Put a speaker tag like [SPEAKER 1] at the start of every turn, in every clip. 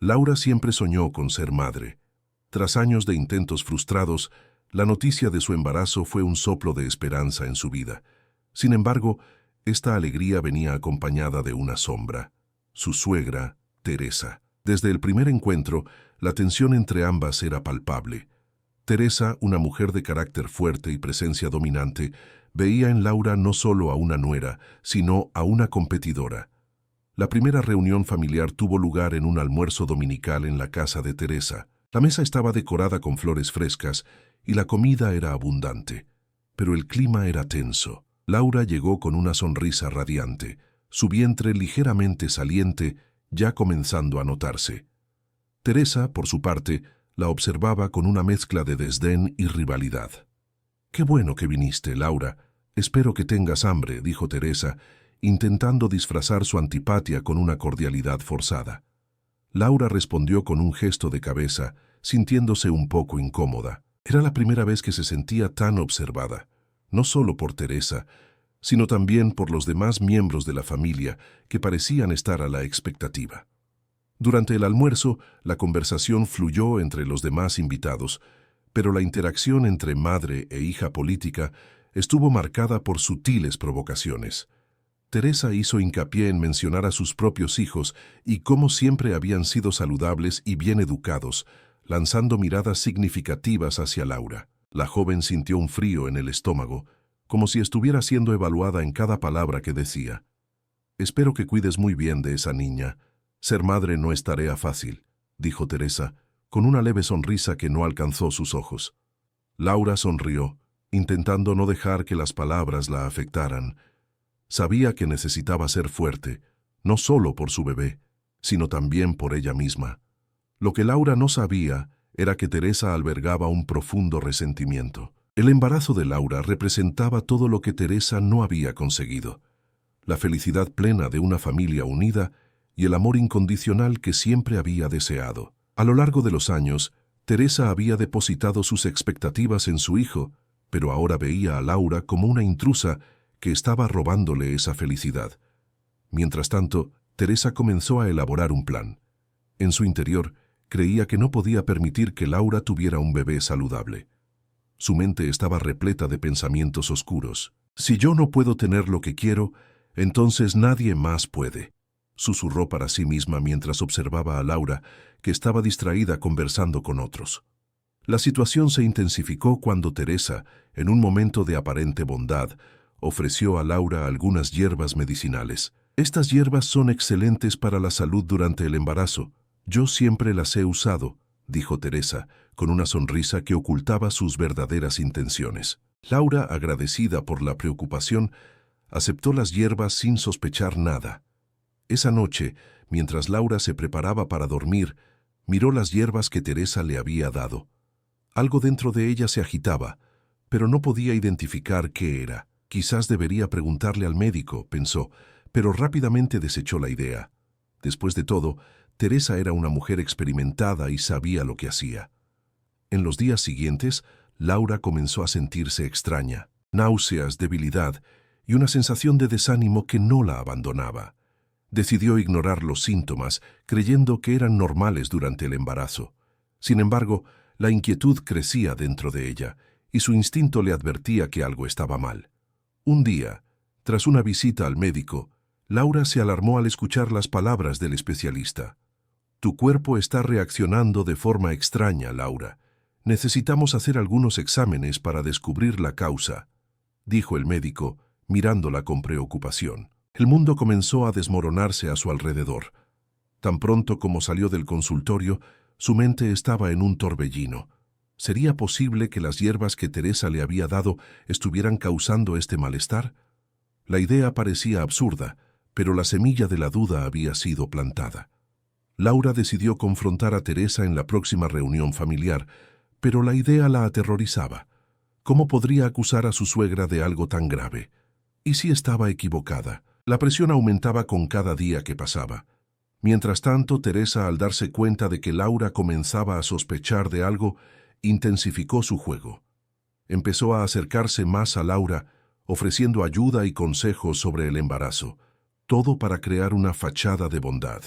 [SPEAKER 1] Laura siempre soñó con ser madre. Tras años de intentos frustrados, la noticia de su embarazo fue un soplo de esperanza en su vida. Sin embargo, esta alegría venía acompañada de una sombra: su suegra, Teresa. Desde el primer encuentro, la tensión entre ambas era palpable. Teresa, una mujer de carácter fuerte y presencia dominante, veía en Laura no solo a una nuera, sino a una competidora. La primera reunión familiar tuvo lugar en un almuerzo dominical en la casa de Teresa. La mesa estaba decorada con flores frescas y la comida era abundante, pero el clima era tenso. Laura llegó con una sonrisa radiante, su vientre ligeramente saliente, ya comenzando a notarse. Teresa, por su parte, la observaba con una mezcla de desdén y rivalidad. «Qué bueno que viniste, Laura. Espero que tengas hambre», dijo Teresa, intentando disfrazar su antipatía con una cordialidad forzada. Laura respondió con un gesto de cabeza, sintiéndose un poco incómoda. Era la primera vez que se sentía tan observada, no solo por Teresa, sino también por los demás miembros de la familia que parecían estar a la expectativa. Durante el almuerzo, la conversación fluyó entre los demás invitados, pero la interacción entre madre e hija política estuvo marcada por sutiles provocaciones. Teresa hizo hincapié en mencionar a sus propios hijos y cómo siempre habían sido saludables y bien educados, lanzando miradas significativas hacia Laura. La joven sintió un frío en el estómago, como si estuviera siendo evaluada en cada palabra que decía. «Espero que cuides muy bien de esa niña. Ser madre no es tarea fácil», dijo Teresa, con una leve sonrisa que no alcanzó sus ojos. Laura sonrió, intentando no dejar que las palabras la afectaran. Sabía que necesitaba ser fuerte, no solo por su bebé, sino también por ella misma. Lo que Laura no sabía era que Teresa albergaba un profundo resentimiento. El embarazo de Laura representaba todo lo que Teresa no había conseguido: la felicidad plena de una familia unida y el amor incondicional que siempre había deseado. A lo largo de los años, Teresa había depositado sus expectativas en su hijo, pero ahora veía a Laura como una intrusa que estaba robándole esa felicidad. Mientras tanto, Teresa comenzó a elaborar un plan. En su interior, creía que no podía permitir que Laura tuviera un bebé saludable. Su mente estaba repleta de pensamientos oscuros. «Si yo no puedo tener lo que quiero, entonces nadie más puede», susurró para sí misma mientras observaba a Laura, que estaba distraída conversando con otros. La situación se intensificó cuando Teresa, en un momento de aparente bondad, ofreció a Laura algunas hierbas medicinales. «Estas hierbas son excelentes para la salud durante el embarazo. Yo siempre las he usado», dijo Teresa, con una sonrisa que ocultaba sus verdaderas intenciones. Laura, agradecida por la preocupación, aceptó las hierbas sin sospechar nada. Esa noche, mientras Laura se preparaba para dormir, miró las hierbas que Teresa le había dado. Algo dentro de ella se agitaba, pero no podía identificar qué era. «Quizás debería preguntarle al médico», pensó, pero rápidamente desechó la idea. Después de todo, Teresa era una mujer experimentada y sabía lo que hacía. En los días siguientes, Laura comenzó a sentirse extraña: náuseas, debilidad y una sensación de desánimo que no la abandonaba. Decidió ignorar los síntomas, creyendo que eran normales durante el embarazo. Sin embargo, la inquietud crecía dentro de ella, y su instinto le advertía que algo estaba mal. Un día, tras una visita al médico, Laura se alarmó al escuchar las palabras del especialista. «Tu cuerpo está reaccionando de forma extraña, Laura. Necesitamos hacer algunos exámenes para descubrir la causa», dijo el médico, mirándola con preocupación. El mundo comenzó a desmoronarse a su alrededor. Tan pronto como salió del consultorio, su mente estaba en un torbellino. ¿Sería posible que las hierbas que Teresa le había dado estuvieran causando este malestar? La idea parecía absurda, pero la semilla de la duda había sido plantada. Laura decidió confrontar a Teresa en la próxima reunión familiar, pero la idea la aterrorizaba. ¿Cómo podría acusar a su suegra de algo tan grave? ¿Y si estaba equivocada? La presión aumentaba con cada día que pasaba. Mientras tanto, Teresa, al darse cuenta de que Laura comenzaba a sospechar de algo, intensificó su juego. Empezó a acercarse más a Laura, ofreciendo ayuda y consejos sobre el embarazo, todo para crear una fachada de bondad.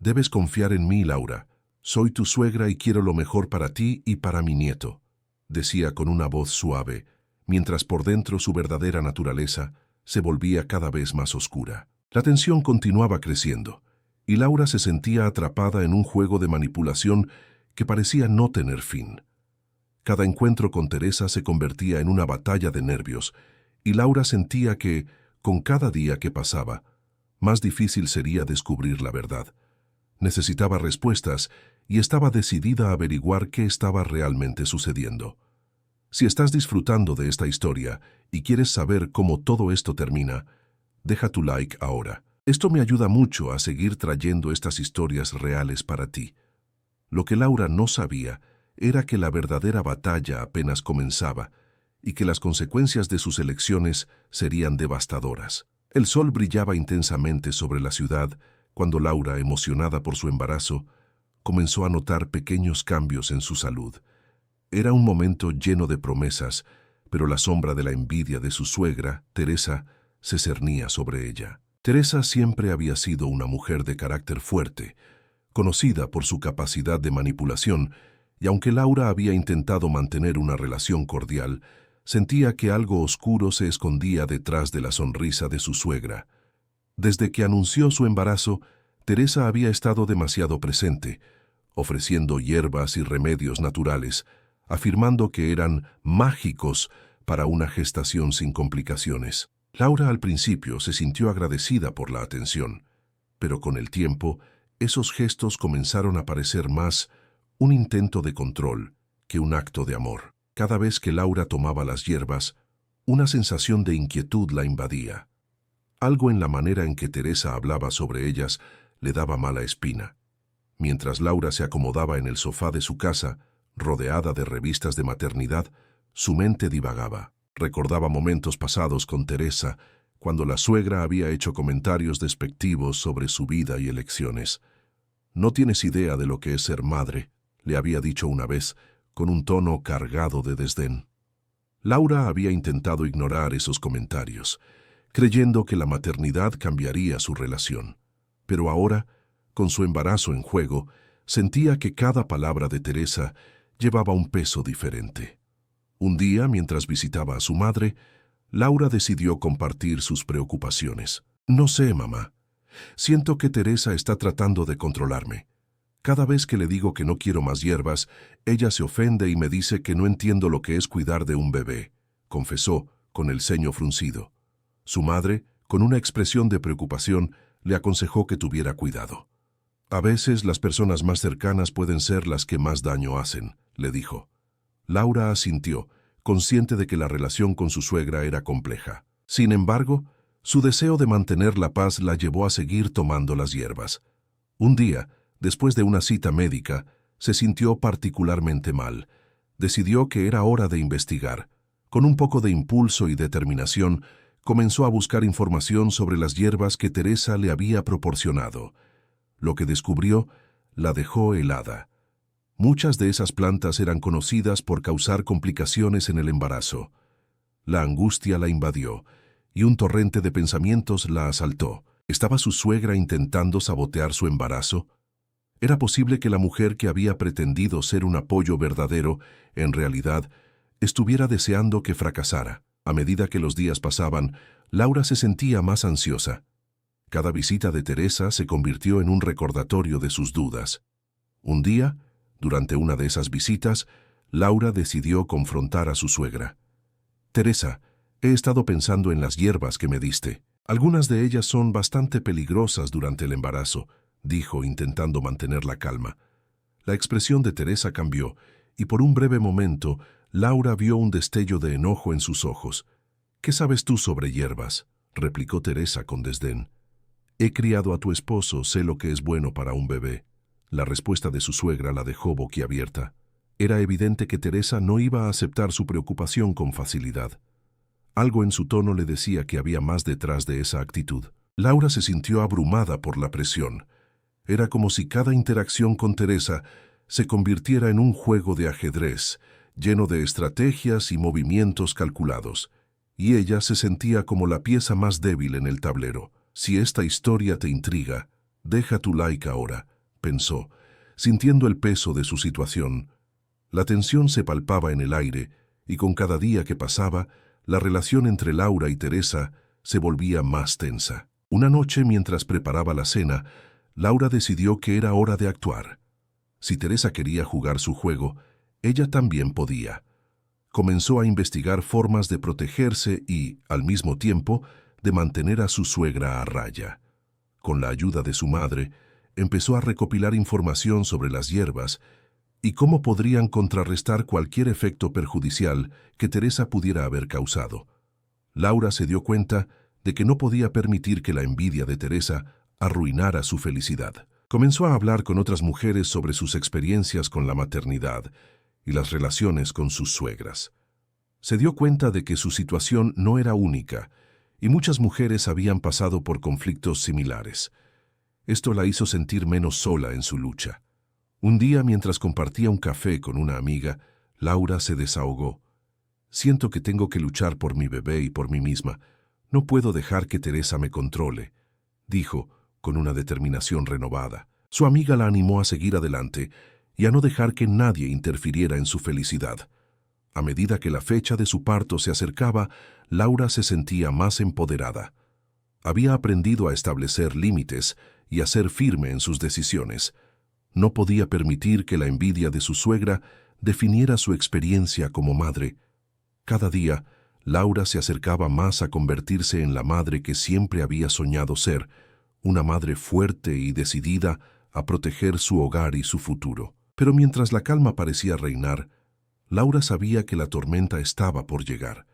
[SPEAKER 1] Debes confiar en mí, Laura. Soy tu suegra y quiero lo mejor para ti y para mi nieto, decía con una voz suave, mientras por dentro su verdadera naturaleza se volvía cada vez más oscura. La tensión continuaba creciendo, y Laura se sentía atrapada en un juego de manipulación que parecía no tener fin. Cada encuentro con Teresa se convertía en una batalla de nervios, y Laura sentía que, con cada día que pasaba, más difícil sería descubrir la verdad. Necesitaba respuestas y estaba decidida a averiguar qué estaba realmente sucediendo. Si estás disfrutando de esta historia y quieres saber cómo todo esto termina, deja tu like ahora. Esto me ayuda mucho a seguir trayendo estas historias reales para ti. Lo que Laura no sabía era que la verdadera batalla apenas comenzaba y que las consecuencias de sus elecciones serían devastadoras. El sol brillaba intensamente sobre la ciudad cuando Laura, emocionada por su embarazo, comenzó a notar pequeños cambios en su salud. Era un momento lleno de promesas, pero la sombra de la envidia de su suegra, Teresa, se cernía sobre ella. Teresa siempre había sido una mujer de carácter fuerte, conocida por su capacidad de manipulación, y aunque Laura había intentado mantener una relación cordial, sentía que algo oscuro se escondía detrás de la sonrisa de su suegra. Desde que anunció su embarazo, Teresa había estado demasiado presente, ofreciendo hierbas y remedios naturales, afirmando que eran mágicos para una gestación sin complicaciones. Laura al principio se sintió agradecida por la atención, pero con el tiempo, esos gestos comenzaron a parecer más un intento de control que un acto de amor. Cada vez que Laura tomaba las hierbas, una sensación de inquietud la invadía. Algo en la manera en que Teresa hablaba sobre ellas le daba mala espina. Mientras Laura se acomodaba en el sofá de su casa, rodeada de revistas de maternidad, su mente divagaba. Recordaba momentos pasados con Teresa, cuando la suegra había hecho comentarios despectivos sobre su vida y elecciones. «No tienes idea de lo que es ser madre», le había dicho una vez, con un tono cargado de desdén. Laura había intentado ignorar esos comentarios, creyendo que la maternidad cambiaría su relación. Pero ahora, con su embarazo en juego, sentía que cada palabra de Teresa llevaba un peso diferente. Un día, mientras visitaba a su madre, Laura decidió compartir sus preocupaciones. «No sé, mamá. Siento que Teresa está tratando de controlarme. Cada vez que le digo que no quiero más hierbas, ella se ofende y me dice que no entiendo lo que es cuidar de un bebé», confesó, con el ceño fruncido. Su madre, con una expresión de preocupación, le aconsejó que tuviera cuidado. «A veces las personas más cercanas pueden ser las que más daño hacen», le dijo. Laura asintió, consciente de que la relación con su suegra era compleja. Sin embargo, su deseo de mantener la paz la llevó a seguir tomando las hierbas. Un día, después de una cita médica, se sintió particularmente mal. Decidió que era hora de investigar. Con un poco de impulso y determinación, comenzó a buscar información sobre las hierbas que Teresa le había proporcionado. Lo que descubrió la dejó helada. Muchas de esas plantas eran conocidas por causar complicaciones en el embarazo. La angustia la invadió, y un torrente de pensamientos la asaltó. ¿Estaba su suegra intentando sabotear su embarazo? ¿Era posible que la mujer que había pretendido ser un apoyo verdadero, en realidad, estuviera deseando que fracasara? A medida que los días pasaban, Laura se sentía más ansiosa. Cada visita de Teresa se convirtió en un recordatorio de sus dudas. Un día, durante una de esas visitas, Laura decidió confrontar a su suegra. «Teresa, he estado pensando en las hierbas que me diste. Algunas de ellas son bastante peligrosas durante el embarazo», dijo, intentando mantener la calma. La expresión de Teresa cambió, y por un breve momento, Laura vio un destello de enojo en sus ojos. «¿Qué sabes tú sobre hierbas?», replicó Teresa con desdén. «He criado a tu esposo, sé lo que es bueno para un bebé». La respuesta de su suegra la dejó boquiabierta. Era evidente que Teresa no iba a aceptar su preocupación con facilidad. Algo en su tono le decía que había más detrás de esa actitud. Laura se sintió abrumada por la presión. Era como si cada interacción con Teresa se convirtiera en un juego de ajedrez, lleno de estrategias y movimientos calculados, y ella se sentía como la pieza más débil en el tablero. Si esta historia te intriga, deja tu like ahora. pensó, sintiendo el peso de su situación. La tensión se palpaba en el aire, y con cada día que pasaba, la relación entre Laura y Teresa se volvía más tensa. Una noche, mientras preparaba la cena, Laura decidió que era hora de actuar. Si Teresa quería jugar su juego, ella también podía. Comenzó a investigar formas de protegerse y, al mismo tiempo, de mantener a su suegra a raya. Con la ayuda de su madre, empezó a recopilar información sobre las hierbas y cómo podrían contrarrestar cualquier efecto perjudicial que Teresa pudiera haber causado. Laura se dio cuenta de que no podía permitir que la envidia de Teresa arruinara su felicidad. Comenzó a hablar con otras mujeres sobre sus experiencias con la maternidad y las relaciones con sus suegras. Se dio cuenta de que su situación no era única y muchas mujeres habían pasado por conflictos similares. Esto la hizo sentir menos sola en su lucha. Un día, mientras compartía un café con una amiga, Laura se desahogó. «Siento que tengo que luchar por mi bebé y por mí misma. No puedo dejar que Teresa me controle», dijo, con una determinación renovada. Su amiga la animó a seguir adelante y a no dejar que nadie interfiriera en su felicidad. A medida que la fecha de su parto se acercaba, Laura se sentía más empoderada. Había aprendido a establecer límites y a ser firme en sus decisiones. No podía permitir que la envidia de su suegra definiera su experiencia como madre. Cada día, Laura se acercaba más a convertirse en la madre que siempre había soñado ser, una madre fuerte y decidida a proteger su hogar y su futuro. Pero mientras la calma parecía reinar, Laura sabía que la tormenta estaba por llegar.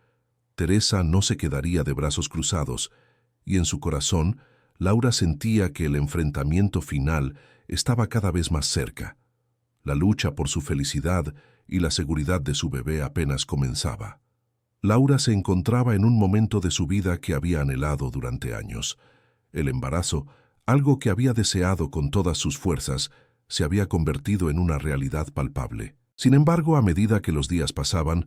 [SPEAKER 1] Teresa no se quedaría de brazos cruzados, y en su corazón, Laura sentía que el enfrentamiento final estaba cada vez más cerca. La lucha por su felicidad y la seguridad de su bebé apenas comenzaba. Laura se encontraba en un momento de su vida que había anhelado durante años. El embarazo, algo que había deseado con todas sus fuerzas, se había convertido en una realidad palpable. Sin embargo, a medida que los días pasaban,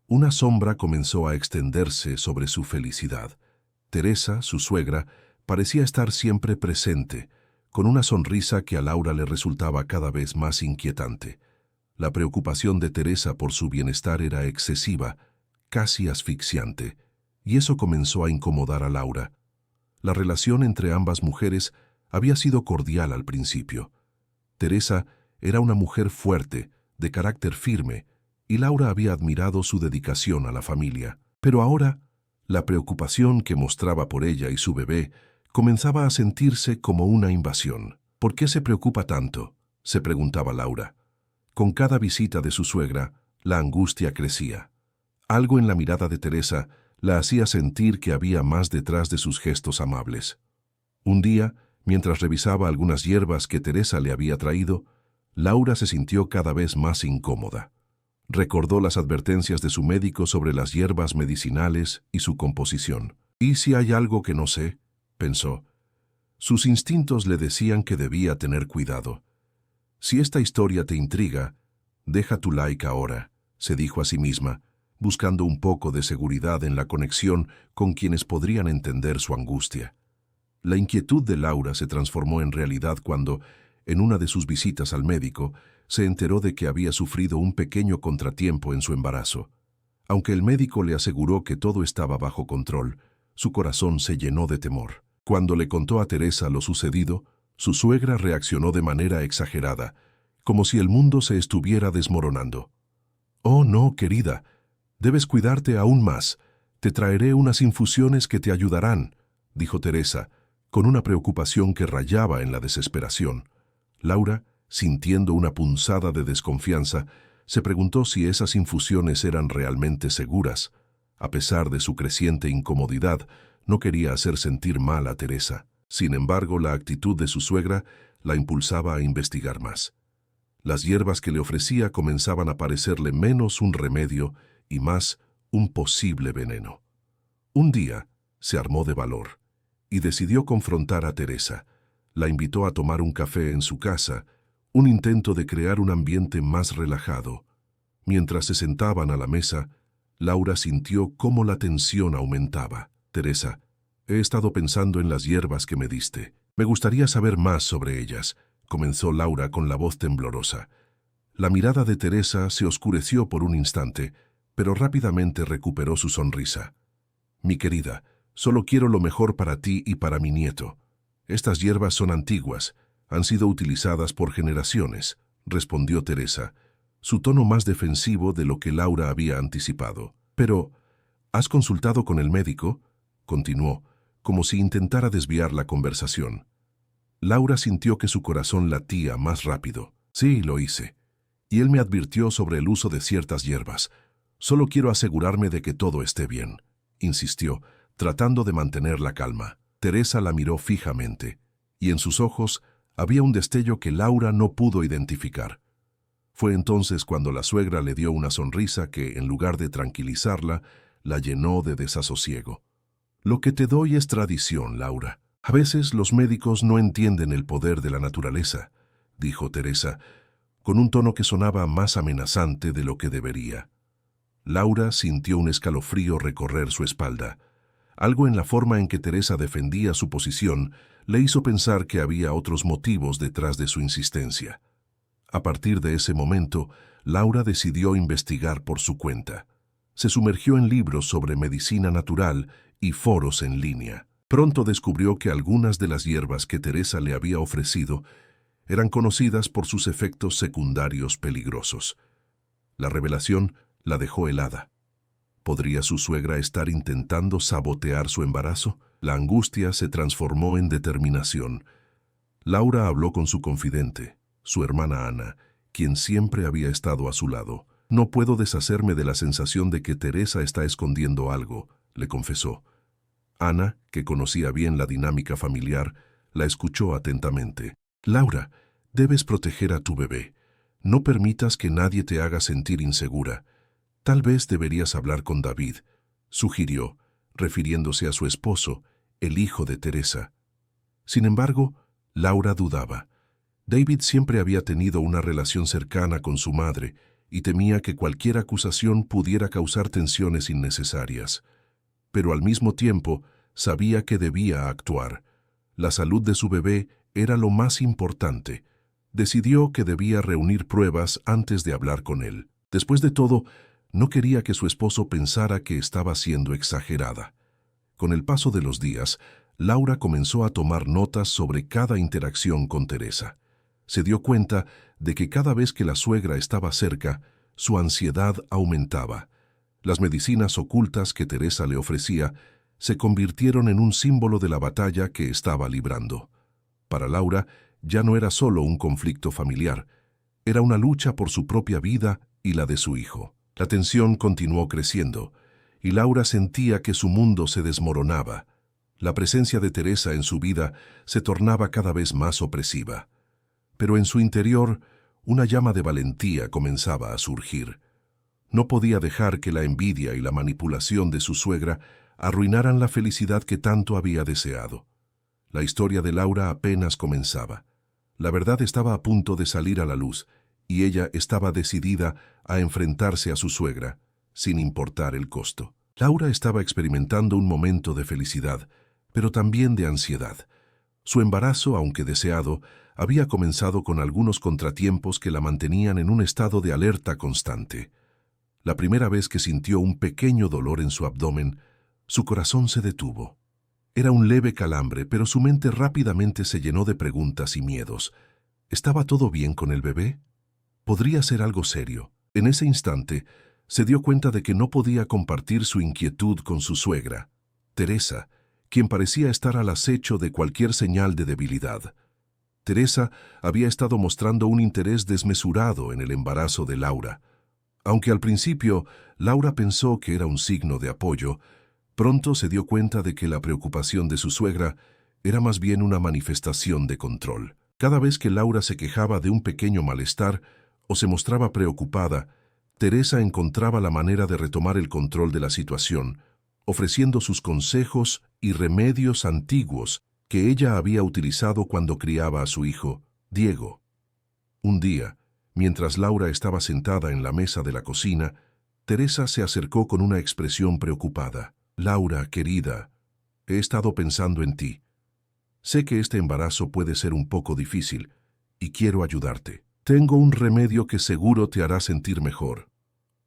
[SPEAKER 1] una sombra comenzó a extenderse sobre su felicidad. Teresa, su suegra, parecía estar siempre presente, con una sonrisa que a Laura le resultaba cada vez más inquietante. La preocupación de Teresa por su bienestar era excesiva, casi asfixiante, y eso comenzó a incomodar a Laura. La relación entre ambas mujeres había sido cordial al principio. Teresa era una mujer fuerte, de carácter firme, y Laura había admirado su dedicación a la familia. Pero ahora, la preocupación que mostraba por ella y su bebé comenzaba a sentirse como una invasión. «¿Por qué se preocupa tanto?», se preguntaba Laura. Con cada visita de su suegra, la angustia crecía. Algo en la mirada de Teresa la hacía sentir que había más detrás de sus gestos amables. Un día, mientras revisaba algunas hierbas que Teresa le había traído, Laura se sintió cada vez más incómoda. Recordó las advertencias de su médico sobre las hierbas medicinales y su composición. «¿Y si hay algo que no sé?», pensó. Sus instintos le decían que debía tener cuidado. «Si esta historia te intriga, deja tu like ahora», se dijo a sí misma, buscando un poco de seguridad en la conexión con quienes podrían entender su angustia. La inquietud de Laura se transformó en realidad cuando, en una de sus visitas al médico, se enteró de que había sufrido un pequeño contratiempo en su embarazo. Aunque el médico le aseguró que todo estaba bajo control, su corazón se llenó de temor. Cuando le contó a Teresa lo sucedido, su suegra reaccionó de manera exagerada, como si el mundo se estuviera desmoronando. «Oh, no, querida, debes cuidarte aún más. Te traeré unas infusiones que te ayudarán», dijo Teresa, con una preocupación que rayaba en la desesperación. Laura, sintiendo una punzada de desconfianza, se preguntó si esas infusiones eran realmente seguras. A pesar de su creciente incomodidad, no quería hacer sentir mal a Teresa. Sin embargo, la actitud de su suegra la impulsaba a investigar más. Las hierbas que le ofrecía comenzaban a parecerle menos un remedio y más un posible veneno. Un día se armó de valor y decidió confrontar a Teresa. La invitó a tomar un café en su casa, un intento de crear un ambiente más relajado. Mientras se sentaban a la mesa, Laura sintió cómo la tensión aumentaba. «Teresa, he estado pensando en las hierbas que me diste. Me gustaría saber más sobre ellas. comenzó Laura con la voz temblorosa. La mirada de Teresa se oscureció por un instante, pero rápidamente recuperó su sonrisa. Mi querida, solo quiero lo mejor para ti y para mi nieto. Estas hierbas son antiguas, han sido utilizadas por generaciones, respondió Teresa, su tono más defensivo de lo que Laura había anticipado. Pero, ¿has consultado con el médico?, continuó, como si intentara desviar la conversación. Laura sintió que su corazón latía más rápido. Sí, lo hice. Y él me advirtió sobre el uso de ciertas hierbas. Solo quiero asegurarme de que todo esté bien, insistió, tratando de mantener la calma. Teresa la miró fijamente, y en sus ojos había un destello que Laura no pudo identificar. Fue entonces cuando la suegra le dio una sonrisa que, en lugar de tranquilizarla, la llenó de desasosiego. Lo que te doy es tradición, Laura. A veces los médicos no entienden el poder de la naturaleza, dijo Teresa, con un tono que sonaba más amenazante de lo que debería. Laura sintió un escalofrío recorrer su espalda. Algo en la forma en que Teresa defendía su posición le hizo pensar que había otros motivos detrás de su insistencia. A partir de ese momento, Laura decidió investigar por su cuenta. Se sumergió en libros sobre medicina natural y foros en línea. Pronto descubrió que algunas de las hierbas que Teresa le había ofrecido eran conocidas por sus efectos secundarios peligrosos. La revelación la dejó helada. ¿Podría su suegra estar intentando sabotear su embarazo? La angustia se transformó en determinación. Laura habló con su confidente, su hermana Ana, quien siempre había estado a su lado. No puedo deshacerme de la sensación de que Teresa está escondiendo algo, le confesó. Ana, que conocía bien la dinámica familiar, la escuchó atentamente. Laura, debes proteger a tu bebé. No permitas que nadie te haga sentir insegura. Tal vez deberías hablar con David, sugirió, refiriéndose a su esposo, el hijo de Teresa. Sin embargo, Laura dudaba. David siempre había tenido una relación cercana con su madre y temía que cualquier acusación pudiera causar tensiones innecesarias. Pero al mismo tiempo sabía que debía actuar. La salud de su bebé era lo más importante. Decidió que debía reunir pruebas antes de hablar con él. Después de todo, no quería que su esposo pensara que estaba siendo exagerada. Con el paso de los días, Laura comenzó a tomar notas sobre cada interacción con Teresa. Se dio cuenta de que cada vez que la suegra estaba cerca, su ansiedad aumentaba. Las medicinas ocultas que Teresa le ofrecía se convirtieron en un símbolo de la batalla que estaba librando. Para Laura, ya no era solo un conflicto familiar, era una lucha por su propia vida y la de su hijo. La tensión continuó creciendo, y Laura sentía que su mundo se desmoronaba. La presencia de Teresa en su vida se tornaba cada vez más opresiva. Pero en su interior, una llama de valentía comenzaba a surgir. No podía dejar que la envidia y la manipulación de su suegra arruinaran la felicidad que tanto había deseado. La historia de Laura apenas comenzaba. La verdad estaba a punto de salir a la luz, y ella estaba decidida a enfrentarse a su suegra, sin importar el costo. Laura estaba experimentando un momento de felicidad, pero también de ansiedad. Su embarazo, aunque deseado, había comenzado con algunos contratiempos que la mantenían en un estado de alerta constante. La primera vez que sintió un pequeño dolor en su abdomen, su corazón se detuvo. Era un leve calambre, pero su mente rápidamente se llenó de preguntas y miedos. ¿Estaba todo bien con el bebé? Podría ser algo serio. En ese instante, se dio cuenta de que no podía compartir su inquietud con su suegra, Teresa, quien parecía estar al acecho de cualquier señal de debilidad. Teresa había estado mostrando un interés desmesurado en el embarazo de Laura. Aunque al principio Laura pensó que era un signo de apoyo, pronto se dio cuenta de que la preocupación de su suegra era más bien una manifestación de control. Cada vez que Laura se quejaba de un pequeño malestar o se mostraba preocupada, Teresa encontraba la manera de retomar el control de la situación, ofreciendo sus consejos y remedios antiguos que ella había utilizado cuando criaba a su hijo, Diego. Un día, mientras Laura estaba sentada en la mesa de la cocina, Teresa se acercó con una expresión preocupada. Laura, querida, he estado pensando en ti. Sé que este embarazo puede ser un poco difícil, y quiero ayudarte. Tengo un remedio que seguro te hará sentir mejor.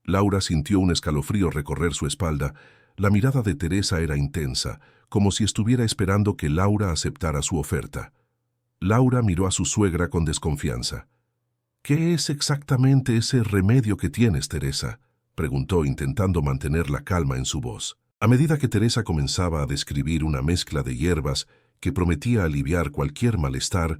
[SPEAKER 1] Laura sintió un escalofrío recorrer su espalda. La mirada de Teresa era intensa, como si estuviera esperando que Laura aceptara su oferta. Laura miró a su suegra con desconfianza. «¿Qué es exactamente ese remedio que tienes, Teresa?», preguntó, intentando mantener la calma en su voz. A medida que Teresa comenzaba a describir una mezcla de hierbas que prometía aliviar cualquier malestar,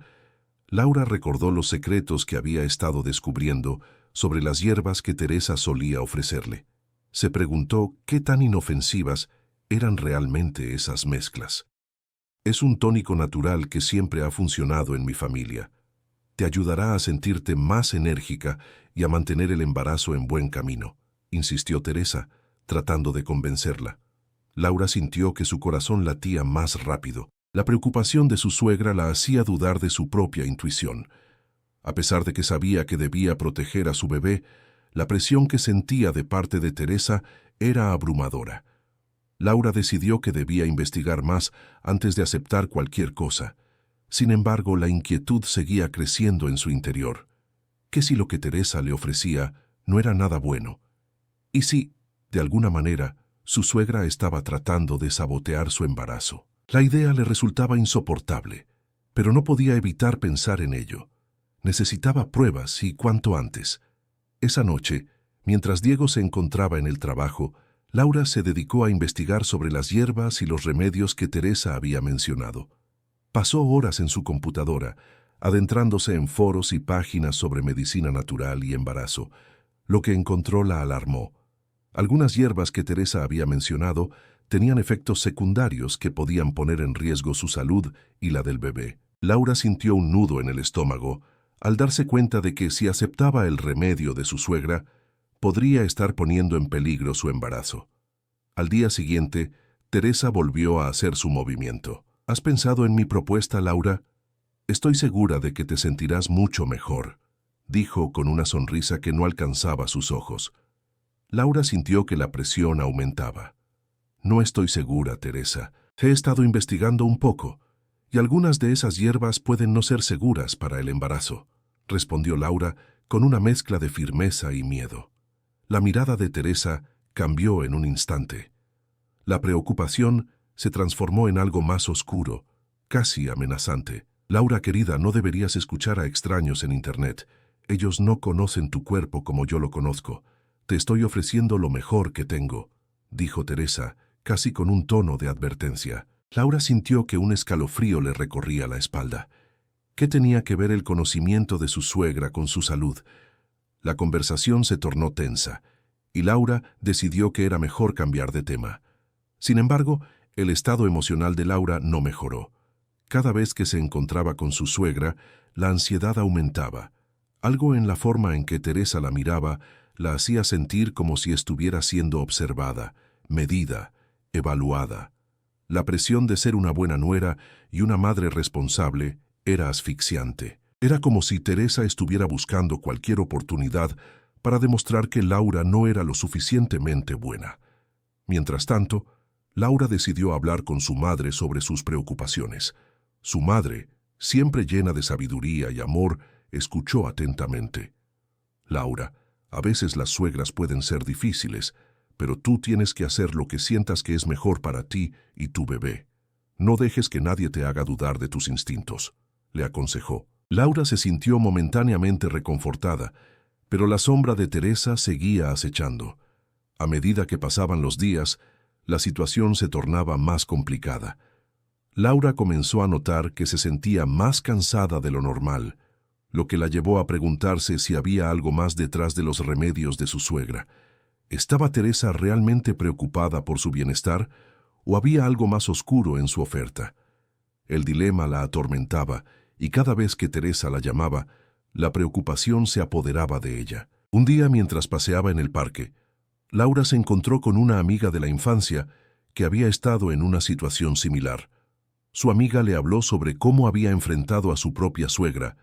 [SPEAKER 1] Laura recordó los secretos que había estado descubriendo sobre las hierbas que Teresa solía ofrecerle. Se preguntó qué tan inofensivas eran realmente esas mezclas. «Es un tónico natural que siempre ha funcionado en mi familia. Te ayudará a sentirte más enérgica y a mantener el embarazo en buen camino», insistió Teresa, tratando de convencerla. Laura sintió que su corazón latía más rápido. La preocupación de su suegra la hacía dudar de su propia intuición. A pesar de que sabía que debía proteger a su bebé, la presión que sentía de parte de Teresa era abrumadora. Laura decidió que debía investigar más antes de aceptar cualquier cosa. Sin embargo, la inquietud seguía creciendo en su interior. ¿Qué si lo que Teresa le ofrecía no era nada bueno? ¿Y si, de alguna manera, su suegra estaba tratando de sabotear su embarazo? La idea le resultaba insoportable, pero no podía evitar pensar en ello. Necesitaba pruebas y cuanto antes. Esa noche, mientras Diego se encontraba en el trabajo, Laura se dedicó a investigar sobre las hierbas y los remedios que Teresa había mencionado. Pasó horas en su computadora, adentrándose en foros y páginas sobre medicina natural y embarazo. Lo que encontró la alarmó. Algunas hierbas que Teresa había mencionado tenían efectos secundarios que podían poner en riesgo su salud y la del bebé. Laura sintió un nudo en el estómago al darse cuenta de que si aceptaba el remedio de su suegra, podría estar poniendo en peligro su embarazo. Al día siguiente, Teresa volvió a hacer su movimiento. «¿Has pensado en mi propuesta, Laura? Estoy segura de que te sentirás mucho mejor», dijo con una sonrisa que no alcanzaba sus ojos. Laura sintió que la presión aumentaba. «No estoy segura, Teresa. He estado investigando un poco, y algunas de esas hierbas pueden no ser seguras para el embarazo», respondió Laura con una mezcla de firmeza y miedo. La mirada de Teresa cambió en un instante. La preocupación se transformó en algo más oscuro, casi amenazante. «Laura, querida, no deberías escuchar a extraños en Internet. Ellos no conocen tu cuerpo como yo lo conozco. Te estoy ofreciendo lo mejor que tengo», dijo Teresa, casi con un tono de advertencia. Laura sintió que un escalofrío le recorría la espalda. ¿Qué tenía que ver el conocimiento de su suegra con su salud? La conversación se tornó tensa, y Laura decidió que era mejor cambiar de tema. Sin embargo, el estado emocional de Laura no mejoró. Cada vez que se encontraba con su suegra, la ansiedad aumentaba. Algo en la forma en que Teresa la miraba la hacía sentir como si estuviera siendo observada, medida, evaluada. La presión de ser una buena nuera y una madre responsable era asfixiante. Era como si Teresa estuviera buscando cualquier oportunidad para demostrar que Laura no era lo suficientemente buena. Mientras tanto, Laura decidió hablar con su madre sobre sus preocupaciones. Su madre, siempre llena de sabiduría y amor, escuchó atentamente. «Laura, a veces las suegras pueden ser difíciles, pero tú tienes que hacer lo que sientas que es mejor para ti y tu bebé. No dejes que nadie te haga dudar de tus instintos», le aconsejó. Laura se sintió momentáneamente reconfortada, pero la sombra de Teresa seguía acechando. A medida que pasaban los días, la situación se tornaba más complicada. Laura comenzó a notar que se sentía más cansada de lo normal, lo que la llevó a preguntarse si había algo más detrás de los remedios de su suegra. ¿Estaba Teresa realmente preocupada por su bienestar o había algo más oscuro en su oferta? El dilema la atormentaba y cada vez que Teresa la llamaba, la preocupación se apoderaba de ella. Un día, mientras paseaba en el parque, Laura se encontró con una amiga de la infancia que había estado en una situación similar. Su amiga le habló sobre cómo había enfrentado a su propia suegra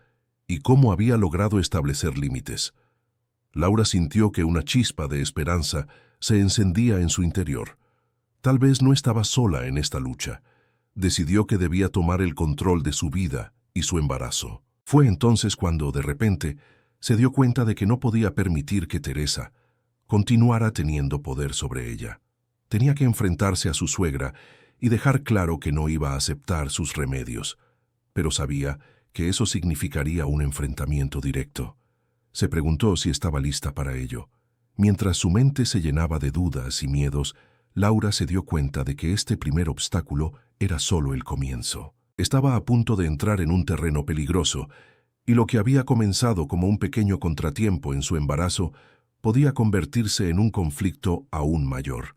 [SPEAKER 1] y cómo había logrado establecer límites. Laura sintió que una chispa de esperanza se encendía en su interior. Tal vez no estaba sola en esta lucha. Decidió que debía tomar el control de su vida y su embarazo. Fue entonces cuando, de repente, se dio cuenta de que no podía permitir que Teresa continuara teniendo poder sobre ella. Tenía que enfrentarse a su suegra y dejar claro que no iba a aceptar sus remedios, pero sabía que eso significaría un enfrentamiento directo. Se preguntó si estaba lista para ello. Mientras su mente se llenaba de dudas y miedos, Laura se dio cuenta de que este primer obstáculo era solo el comienzo. Estaba a punto de entrar en un terreno peligroso, y lo que había comenzado como un pequeño contratiempo en su embarazo podía convertirse en un conflicto aún mayor.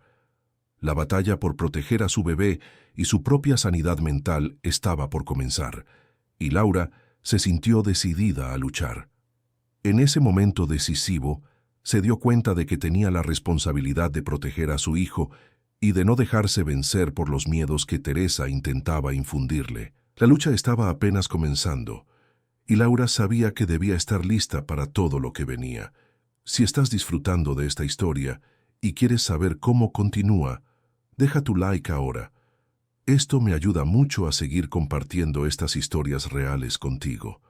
[SPEAKER 1] La batalla por proteger a su bebé y su propia sanidad mental estaba por comenzar, y Laura se sintió decidida a luchar. En ese momento decisivo, se dio cuenta de que tenía la responsabilidad de proteger a su hijo y de no dejarse vencer por los miedos que Teresa intentaba infundirle. La lucha estaba apenas comenzando, y Laura sabía que debía estar lista para todo lo que venía. Si estás disfrutando de esta historia y quieres saber cómo continúa, deja tu like ahora. Esto me ayuda mucho a seguir compartiendo estas historias reales contigo.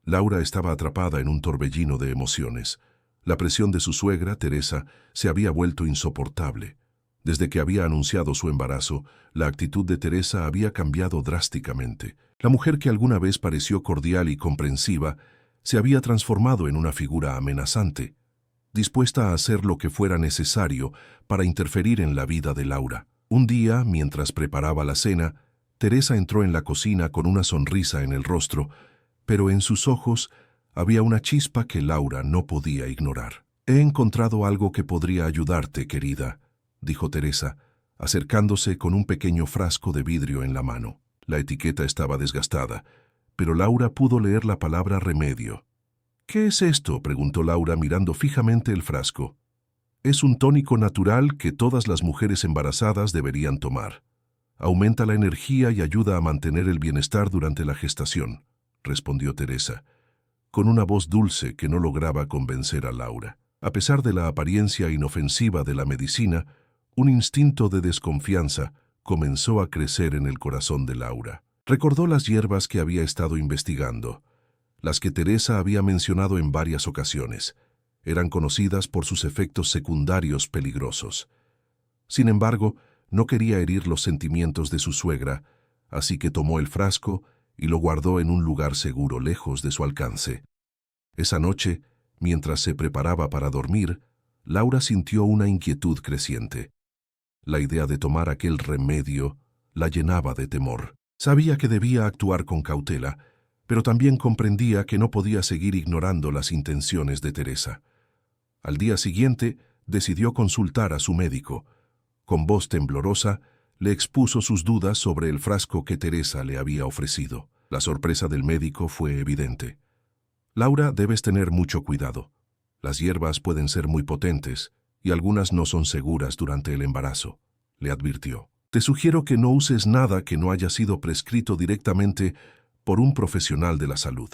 [SPEAKER 1] Laura estaba atrapada en un torbellino de emociones. La presión de su suegra, Teresa, se había vuelto insoportable. Desde que había anunciado su embarazo, la actitud de Teresa había cambiado drásticamente. La mujer que alguna vez pareció cordial y comprensiva se había transformado en una figura amenazante, dispuesta a hacer lo que fuera necesario para interferir en la vida de Laura. Un día, mientras preparaba la cena, Teresa entró en la cocina con una sonrisa en el rostro, pero en sus ojos había una chispa que Laura no podía ignorar. «He encontrado algo que podría ayudarte, querida», dijo Teresa, acercándose con un pequeño frasco de vidrio en la mano. La etiqueta estaba desgastada, pero Laura pudo leer la palabra remedio. «¿Qué es esto?», preguntó Laura mirando fijamente el frasco. «Es un tónico natural que todas las mujeres embarazadas deberían tomar. Aumenta la energía y ayuda a mantener el bienestar durante la gestación», respondió Teresa, con una voz dulce que no lograba convencer a Laura. A pesar de la apariencia inofensiva de la medicina, un instinto de desconfianza comenzó a crecer en el corazón de Laura. Recordó las hierbas que había estado investigando, las que Teresa había mencionado en varias ocasiones. Eran conocidas por sus efectos secundarios peligrosos. Sin embargo, no quería herir los sentimientos de su suegra, así que tomó el frasco y lo guardó en un lugar seguro, lejos de su alcance. Esa noche, mientras se preparaba para dormir, Laura sintió una inquietud creciente. La idea de tomar aquel remedio la llenaba de temor. Sabía que debía actuar con cautela, pero también comprendía que no podía seguir ignorando las intenciones de Teresa. Al día siguiente, decidió consultar a su médico. Con voz temblorosa, le expuso sus dudas sobre el frasco que Teresa le había ofrecido. La sorpresa del médico fue evidente. «Laura, debes tener mucho cuidado. Las hierbas pueden ser muy potentes y algunas no son seguras durante el embarazo», le advirtió. «Te sugiero que no uses nada que no haya sido prescrito directamente por un profesional de la salud».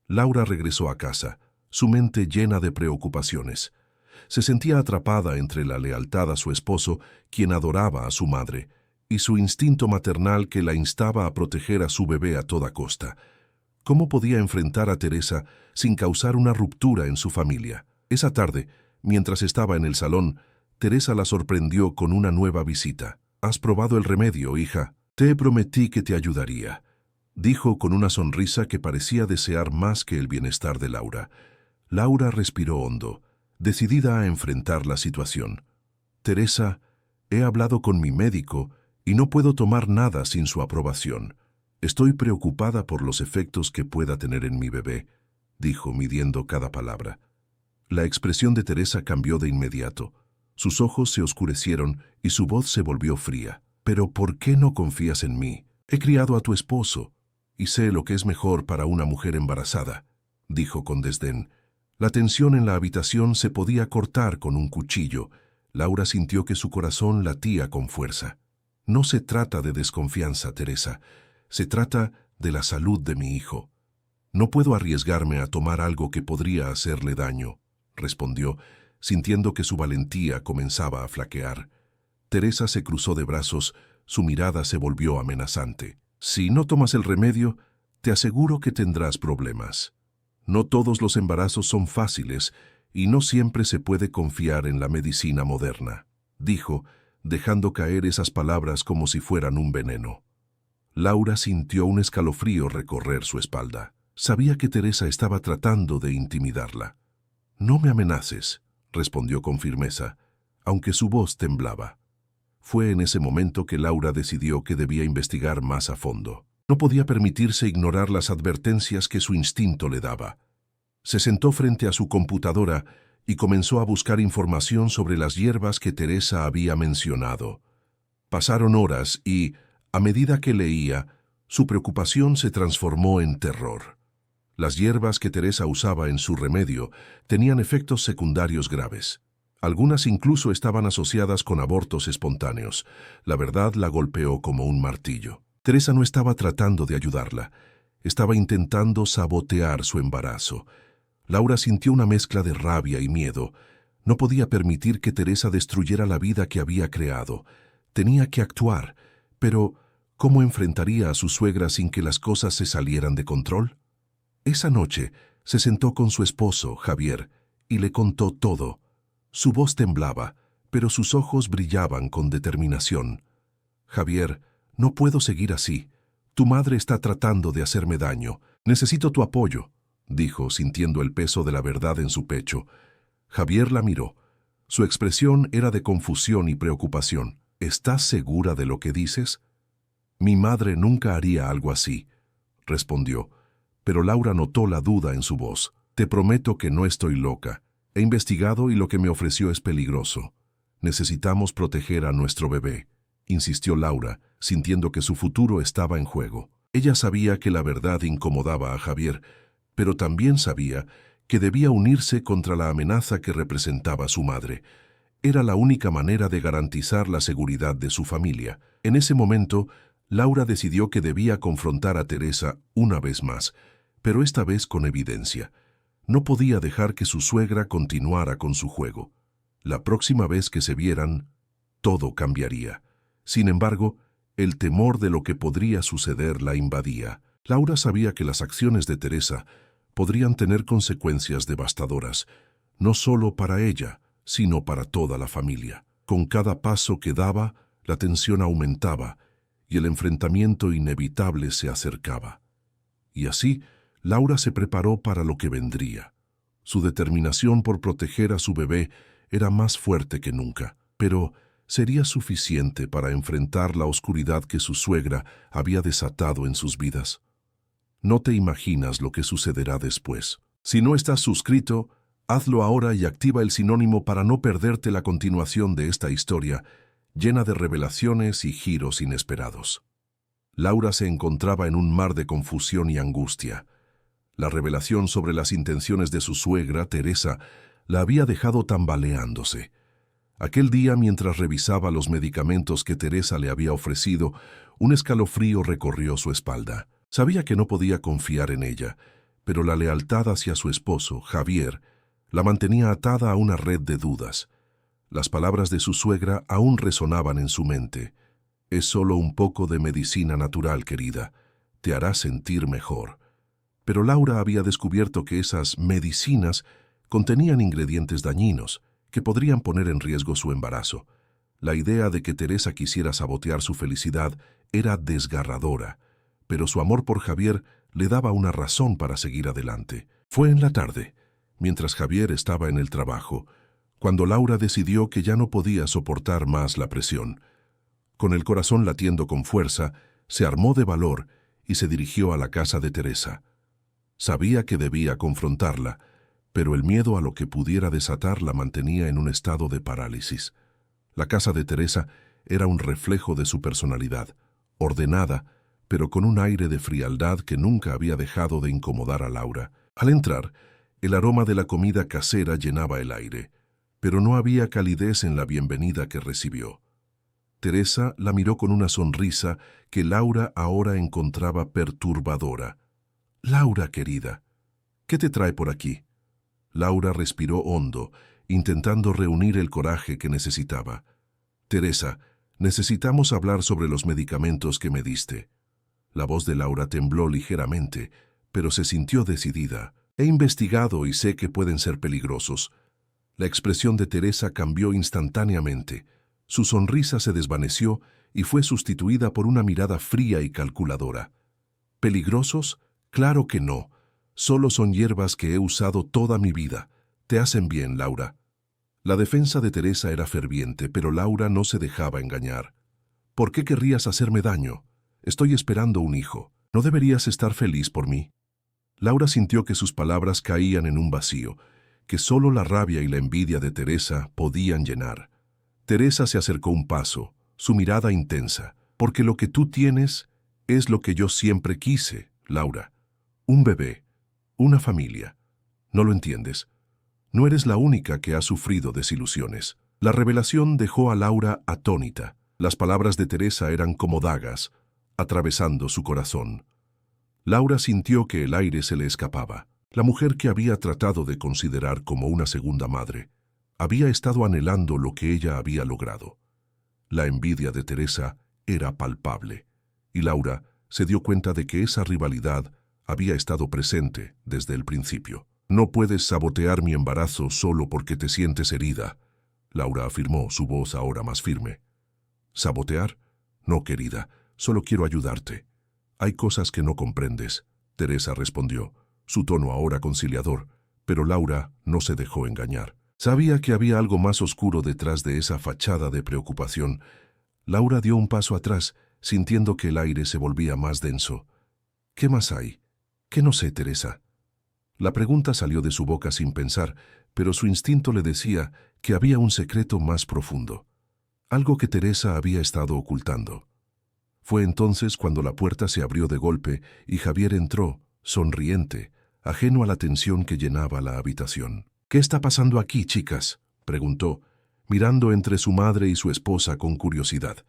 [SPEAKER 1] Laura regresó a casa, su mente llena de preocupaciones. Se sentía atrapada entre la lealtad a su esposo, quien adoraba a su madre, y su instinto maternal que la instaba a proteger a su bebé a toda costa. ¿Cómo podía enfrentar a Teresa sin causar una ruptura en su familia? Esa tarde, mientras estaba en el salón, Teresa la sorprendió con una nueva visita. «¿Has probado el remedio, hija? Te prometí que te ayudaría», dijo con una sonrisa que parecía desear más que el bienestar de Laura. Laura respiró hondo, decidida a enfrentar la situación. «Teresa, he hablado con mi médico y no puedo tomar nada sin su aprobación. Estoy preocupada por los efectos que pueda tener en mi bebé», dijo midiendo cada palabra. La expresión de Teresa cambió de inmediato. Sus ojos se oscurecieron y su voz se volvió fría. «¿Pero por qué no confías en mí? He criado a tu esposo y sé lo que es mejor para una mujer embarazada», dijo con desdén. La tensión en la habitación se podía cortar con un cuchillo. Laura sintió que su corazón latía con fuerza. «No se trata de desconfianza, Teresa. Se trata de la salud de mi hijo. No puedo arriesgarme a tomar algo que podría hacerle daño», respondió, sintiendo que su valentía comenzaba a flaquear. Teresa se cruzó de brazos, su mirada se volvió amenazante. «Si no tomas el remedio, te aseguro que tendrás problemas. No todos los embarazos son fáciles y no siempre se puede confiar en la medicina moderna, dijo, dejando caer esas palabras como si fueran un veneno. Laura sintió un escalofrío recorrer su espalda. Sabía que Teresa estaba tratando de intimidarla. «No me amenaces», respondió con firmeza, aunque su voz temblaba. Fue en ese momento que Laura decidió que debía investigar más a fondo. No podía permitirse ignorar las advertencias que su instinto le daba. Se sentó frente a su computadora y comenzó a buscar información sobre las hierbas que Teresa había mencionado. Pasaron horas y, a medida que leía, su preocupación se transformó en terror. Las hierbas que Teresa usaba en su remedio tenían efectos secundarios graves. Algunas incluso estaban asociadas con abortos espontáneos. La verdad la golpeó como un martillo. Teresa no estaba tratando de ayudarla. Estaba intentando sabotear su embarazo. Laura sintió una mezcla de rabia y miedo. No podía permitir que Teresa destruyera la vida que había creado. Tenía que actuar, pero ¿cómo enfrentaría a su suegra sin que las cosas se salieran de control? Esa noche se sentó con su esposo, Javier, y le contó todo. Su voz temblaba, pero sus ojos brillaban con determinación. «Javier, no puedo seguir así. Tu madre está tratando de hacerme daño. Necesito tu apoyo», dijo, sintiendo el peso de la verdad en su pecho. Javier la miró. Su expresión era de confusión y preocupación. «¿Estás segura de lo que dices?» «Mi madre nunca haría algo así», respondió, pero Laura notó la duda en su voz. «Te prometo que no estoy loca. He investigado y lo que me ofreció es peligroso. Necesitamos proteger a nuestro bebé», insistió Laura, sintiendo que su futuro estaba en juego. Ella sabía que la verdad incomodaba a Javier, pero también sabía que debía unirse contra la amenaza que representaba su madre. Era la única manera de garantizar la seguridad de su familia. En ese momento, Laura decidió que debía confrontar a Teresa una vez más, pero esta vez con evidencia. No podía dejar que su suegra continuara con su juego. La próxima vez que se vieran, todo cambiaría. Sin embargo, el temor de lo que podría suceder la invadía. Laura sabía que las acciones de Teresa podrían tener consecuencias devastadoras, no solo para ella, sino para toda la familia. Con cada paso que daba, la tensión aumentaba y el enfrentamiento inevitable se acercaba. Y así, Laura se preparó para lo que vendría. Su determinación por proteger a su bebé era más fuerte que nunca, pero ¿sería suficiente para enfrentar la oscuridad que su suegra había desatado en sus vidas? No te imaginas lo que sucederá después. Si no estás suscrito, hazlo ahora y activa el sinónimo para no perderte la continuación de esta historia, llena de revelaciones y giros inesperados. Laura se encontraba en un mar de confusión y angustia. La revelación sobre las intenciones de su suegra, Teresa, la había dejado tambaleándose. Aquel día, mientras revisaba los medicamentos que Teresa le había ofrecido, un escalofrío recorrió su espalda. Sabía que no podía confiar en ella, pero la lealtad hacia su esposo, Javier, la mantenía atada a una red de dudas. Las palabras de su suegra aún resonaban en su mente. «Es solo un poco de medicina natural, querida. Te hará sentir mejor». Pero Laura había descubierto que esas medicinas contenían ingredientes dañinos que podrían poner en riesgo su embarazo. La idea de que Teresa quisiera sabotear su felicidad era desgarradora, pero su amor por Javier le daba una razón para seguir adelante. Fue en la tarde, mientras Javier estaba en el trabajo, cuando Laura decidió que ya no podía soportar más la presión. Con el corazón latiendo con fuerza, se armó de valor y se dirigió a la casa de Teresa. Sabía que debía confrontarla, pero el miedo a lo que pudiera desatar la mantenía en un estado de parálisis. La casa de Teresa era un reflejo de su personalidad, ordenada, pero con un aire de frialdad que nunca había dejado de incomodar a Laura. Al entrar, el aroma de la comida casera llenaba el aire, pero no había calidez en la bienvenida que recibió. Teresa la miró con una sonrisa que Laura ahora encontraba perturbadora. «Laura, querida, ¿qué te trae por aquí?» Laura respiró hondo, intentando reunir el coraje que necesitaba. «Teresa, necesitamos hablar sobre los medicamentos que me diste». La voz de Laura tembló ligeramente, pero se sintió decidida. He investigado y sé que pueden ser peligrosos. La expresión de Teresa cambió instantáneamente. Su sonrisa se desvaneció y fue sustituida por una mirada fría y calculadora. ¿Peligrosos? Claro que no. Solo son hierbas que he usado toda mi vida. Te hacen bien, Laura. La defensa de Teresa era ferviente, pero Laura no se dejaba engañar. ¿Por qué querrías hacerme daño? Estoy esperando un hijo. ¿No deberías estar feliz por mí? Laura sintió que sus palabras caían en un vacío, que solo la rabia y la envidia de Teresa podían llenar. Teresa se acercó un paso, su mirada intensa. Porque lo que tú tienes es lo que yo siempre quise, Laura. Un bebé, una familia. ¿No lo entiendes? No eres la única que ha sufrido desilusiones. La revelación dejó a Laura atónita. Las palabras de Teresa eran como dagas, atravesando su corazón. Laura sintió que el aire se le escapaba. La mujer que había tratado de considerar como una segunda madre había estado anhelando lo que ella había logrado. La envidia de Teresa era palpable, y Laura se dio cuenta de que esa rivalidad había estado presente desde el principio. No puedes sabotear mi embarazo solo porque te sientes herida, Laura afirmó, su voz ahora más firme. ¿Sabotear? No, querida, solo quiero ayudarte. Hay cosas que no comprendes, Teresa respondió, su tono ahora conciliador, pero Laura no se dejó engañar. Sabía que había algo más oscuro detrás de esa fachada de preocupación. Laura dio un paso atrás, sintiendo que el aire se volvía más denso. ¿Qué más hay? ¿Qué no sé, Teresa? La pregunta salió de su boca sin pensar, pero su instinto le decía que había un secreto más profundo, algo que Teresa había estado ocultando. Fue entonces cuando la puerta se abrió de golpe y Javier entró, sonriente, ajeno a la tensión que llenaba la habitación. «¿Qué está pasando aquí, chicas?», preguntó, mirando entre su madre y su esposa con curiosidad.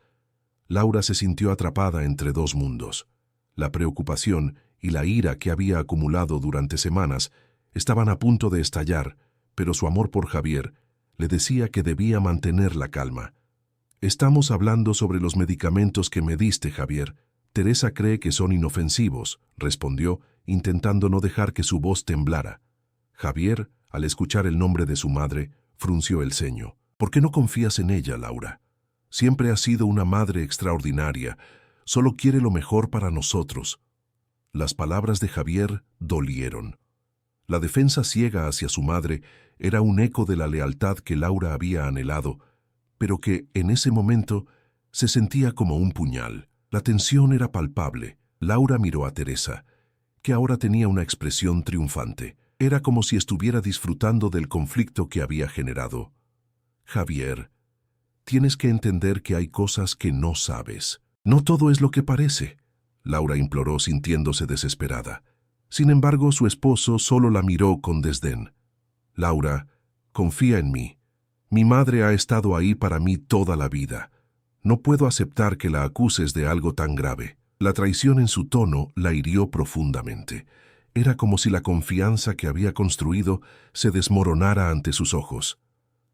[SPEAKER 1] Laura se sintió atrapada entre dos mundos. La preocupación y la ira que había acumulado durante semanas estaban a punto de estallar, pero su amor por Javier le decía que debía mantener la calma. «Estamos hablando sobre los medicamentos que me diste, Javier. Teresa cree que son inofensivos», respondió, intentando no dejar que su voz temblara. Javier, al escuchar el nombre de su madre, frunció el ceño. «¿Por qué no confías en ella, Laura? Siempre ha sido una madre extraordinaria. Solo quiere lo mejor para nosotros». Las palabras de Javier dolieron. La defensa ciega hacia su madre era un eco de la lealtad que Laura había anhelado, pero que, en ese momento, se sentía como un puñal. La tensión era palpable. Laura miró a Teresa, que ahora tenía una expresión triunfante. Era como si estuviera disfrutando del conflicto que había generado. «Javier, tienes que entender que hay cosas que no sabes. No todo es lo que parece», Laura imploró sintiéndose desesperada. Sin embargo, su esposo solo la miró con desdén. «Laura, confía en mí. Mi madre ha estado ahí para mí toda la vida. No puedo aceptar que la acuses de algo tan grave». La traición en su tono la hirió profundamente. Era como si la confianza que había construido se desmoronara ante sus ojos.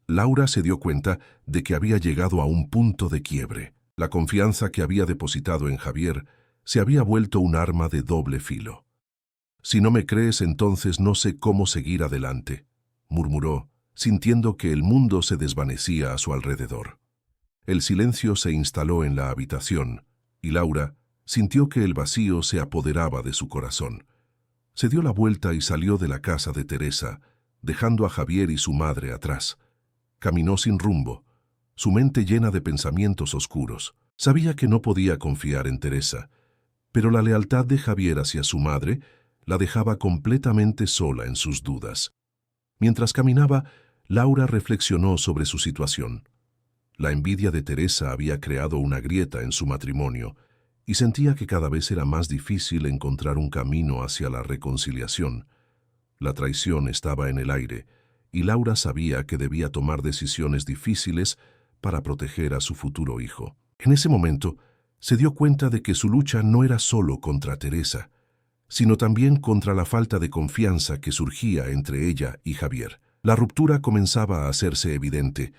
[SPEAKER 1] Laura se dio cuenta de que había llegado a un punto de quiebre. La confianza que había depositado en Javier se había vuelto un arma de doble filo. «Si no me crees, entonces no sé cómo seguir adelante», murmuró, sintiendo que el mundo se desvanecía a su alrededor. El silencio se instaló en la habitación, y Laura sintió que el vacío se apoderaba de su corazón. Se dio la vuelta y salió de la casa de Teresa, dejando a Javier y su madre atrás. Caminó sin rumbo, su mente llena de pensamientos oscuros. Sabía que no podía confiar en Teresa, pero la lealtad de Javier hacia su madre la dejaba completamente sola en sus dudas. Mientras caminaba, Laura reflexionó sobre su situación. La envidia de Teresa había creado una grieta en su matrimonio, y sentía que cada vez era más difícil encontrar un camino hacia la reconciliación. La traición estaba en el aire, y Laura sabía que debía tomar decisiones difíciles para proteger a su futuro hijo. En ese momento, se dio cuenta de que su lucha no era solo contra Teresa, sino también contra la falta de confianza que surgía entre ella y Javier. La ruptura comenzaba a hacerse evidente,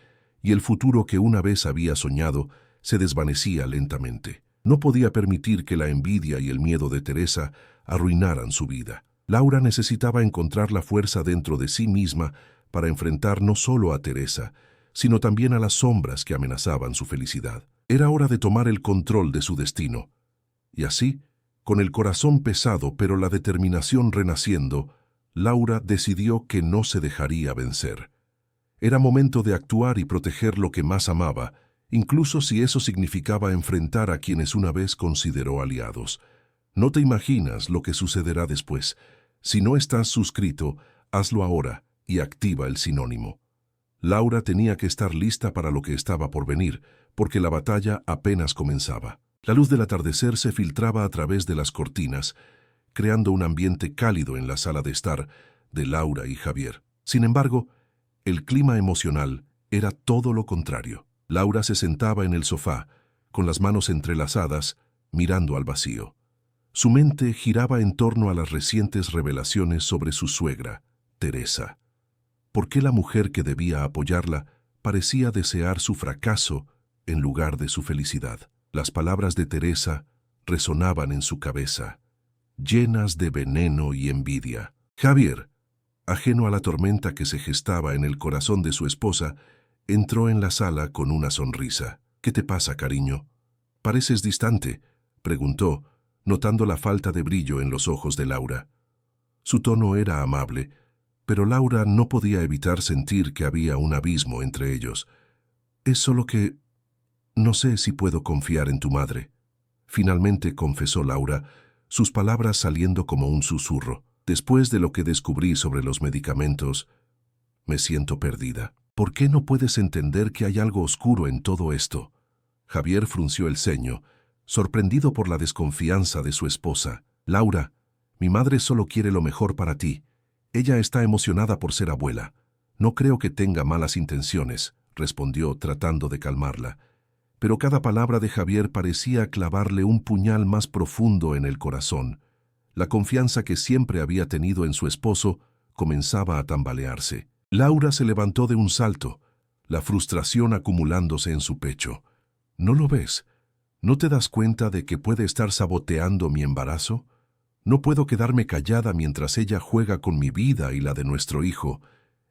[SPEAKER 1] y el futuro que una vez había soñado se desvanecía lentamente. No podía permitir que la envidia y el miedo de Teresa arruinaran su vida. Laura necesitaba encontrar la fuerza dentro de sí misma para enfrentar no solo a Teresa, sino también a las sombras que amenazaban su felicidad. Era hora de tomar el control de su destino. Y así, con el corazón pesado pero la determinación renaciendo, Laura decidió que no se dejaría vencer. Era momento de actuar y proteger lo que más amaba, incluso si eso significaba enfrentar a quienes una vez consideró aliados. No te imaginas lo que sucederá después. Si no estás suscrito, hazlo ahora y activa el sinónimo. Laura tenía que estar lista para lo que estaba por venir, porque la batalla apenas comenzaba. La luz del atardecer se filtraba a través de las cortinas, creando un ambiente cálido en la sala de estar de Laura y Javier. Sin embargo, el clima emocional era todo lo contrario. Laura se sentaba en el sofá, con las manos entrelazadas, mirando al vacío. Su mente giraba en torno a las recientes revelaciones sobre su suegra, Teresa. ¿Por qué la mujer que debía apoyarla parecía desear su fracaso en lugar de su felicidad? Las palabras de Teresa resonaban en su cabeza, llenas de veneno y envidia. Javier, ajeno a la tormenta que se gestaba en el corazón de su esposa, entró en la sala con una sonrisa. «¿Qué te pasa, cariño? Pareces distante», preguntó, notando la falta de brillo en los ojos de Laura. Su tono era amable, pero Laura no podía evitar sentir que había un abismo entre ellos. «Es solo que no sé si puedo confiar en tu madre», finalmente confesó Laura, sus palabras saliendo como un susurro. «Después de lo que descubrí sobre los medicamentos, me siento perdida. ¿Por qué no puedes entender que hay algo oscuro en todo esto?» Javier frunció el ceño, sorprendido por la desconfianza de su esposa. «Laura, mi madre solo quiere lo mejor para ti. Ella está emocionada por ser abuela. No creo que tenga malas intenciones», respondió tratando de calmarla. Pero cada palabra de Javier parecía clavarle un puñal más profundo en el corazón. La confianza que siempre había tenido en su esposo comenzaba a tambalearse. Laura se levantó de un salto, la frustración acumulándose en su pecho. «¿No lo ves? ¿No te das cuenta de que puede estar saboteando mi embarazo? No puedo quedarme callada mientras ella juega con mi vida y la de nuestro hijo»,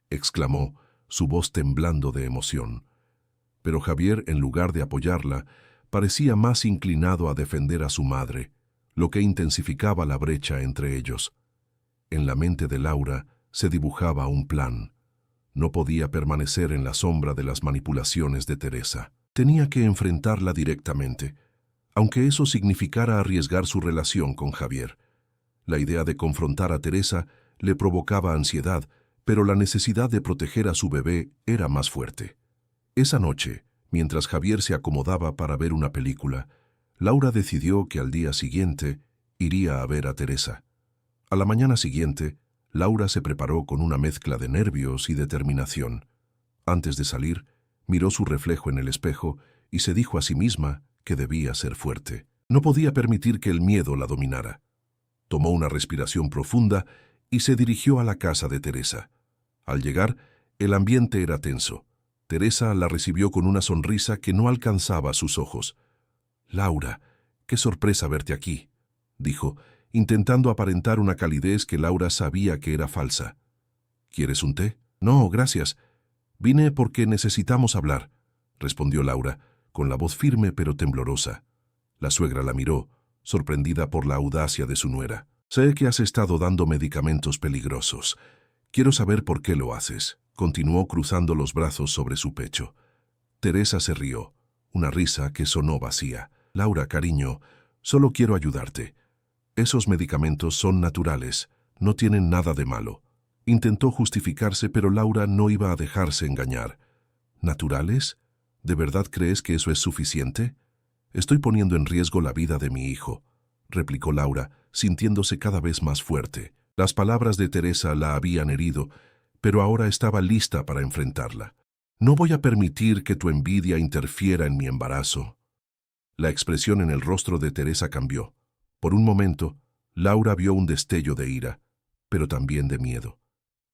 [SPEAKER 1] exclamó, su voz temblando de emoción. Pero Javier, en lugar de apoyarla, parecía más inclinado a defender a su madre, lo que intensificaba la brecha entre ellos. En la mente de Laura se dibujaba un plan. No podía permanecer en la sombra de las manipulaciones de Teresa. Tenía que enfrentarla directamente, aunque eso significara arriesgar su relación con Javier. La idea de confrontar a Teresa le provocaba ansiedad, pero la necesidad de proteger a su bebé era más fuerte. Esa noche, mientras Javier se acomodaba para ver una película, Laura decidió que al día siguiente iría a ver a Teresa. A la mañana siguiente, Laura se preparó con una mezcla de nervios y determinación. Antes de salir, miró su reflejo en el espejo y se dijo a sí misma que debía ser fuerte. No podía permitir que el miedo la dominara. Tomó una respiración profunda y se dirigió a la casa de Teresa. Al llegar, el ambiente era tenso. Teresa la recibió con una sonrisa que no alcanzaba sus ojos. «Laura, qué sorpresa verte aquí», dijo, intentando aparentar una calidez que Laura sabía que era falsa. «¿Quieres un té?» «No, gracias. Vine porque necesitamos hablar», respondió Laura, con la voz firme pero temblorosa. La suegra la miró, sorprendida por la audacia de su nuera. «Sé que has estado dando medicamentos peligrosos. Quiero saber por qué lo haces», continuó cruzando los brazos sobre su pecho. Teresa se rió, una risa que sonó vacía. «Laura, cariño, solo quiero ayudarte. Esos medicamentos son naturales, no tienen nada de malo». Intentó justificarse, pero Laura no iba a dejarse engañar. «¿Naturales? ¿De verdad crees que eso es suficiente? Estoy poniendo en riesgo la vida de mi hijo», replicó Laura, sintiéndose cada vez más fuerte. Las palabras de Teresa la habían herido, pero ahora estaba lista para enfrentarla. «No voy a permitir que tu envidia interfiera en mi embarazo». La expresión en el rostro de Teresa cambió. Por un momento, Laura vio un destello de ira, pero también de miedo.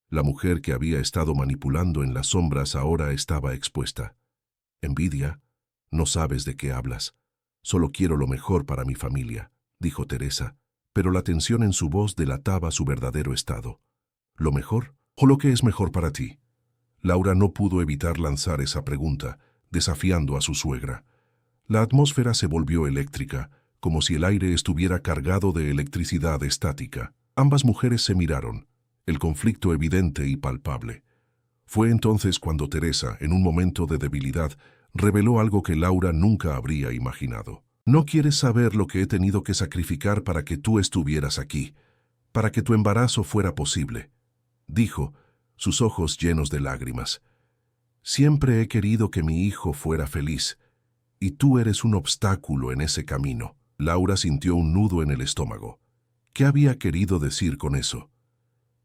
[SPEAKER 1] La mujer que había estado manipulando en las sombras ahora estaba expuesta. «¿Envidia? No sabes de qué hablas. Solo quiero lo mejor para mi familia, dijo Teresa, pero la tensión en su voz delataba su verdadero estado. ¿Lo mejor o lo que es mejor para ti? Laura no pudo evitar lanzar esa pregunta, desafiando a su suegra. La atmósfera se volvió eléctrica, como si el aire estuviera cargado de electricidad estática. Ambas mujeres se miraron, el conflicto evidente y palpable. Fue entonces cuando Teresa, en un momento de debilidad, reveló algo que Laura nunca habría imaginado. No quieres saber lo que he tenido que sacrificar para que tú estuvieras aquí, para que tu embarazo fuera posible, dijo, sus ojos llenos de lágrimas. Siempre he querido que mi hijo fuera feliz, y tú eres un obstáculo en ese camino. Laura sintió un nudo en el estómago. ¿Qué había querido decir con eso?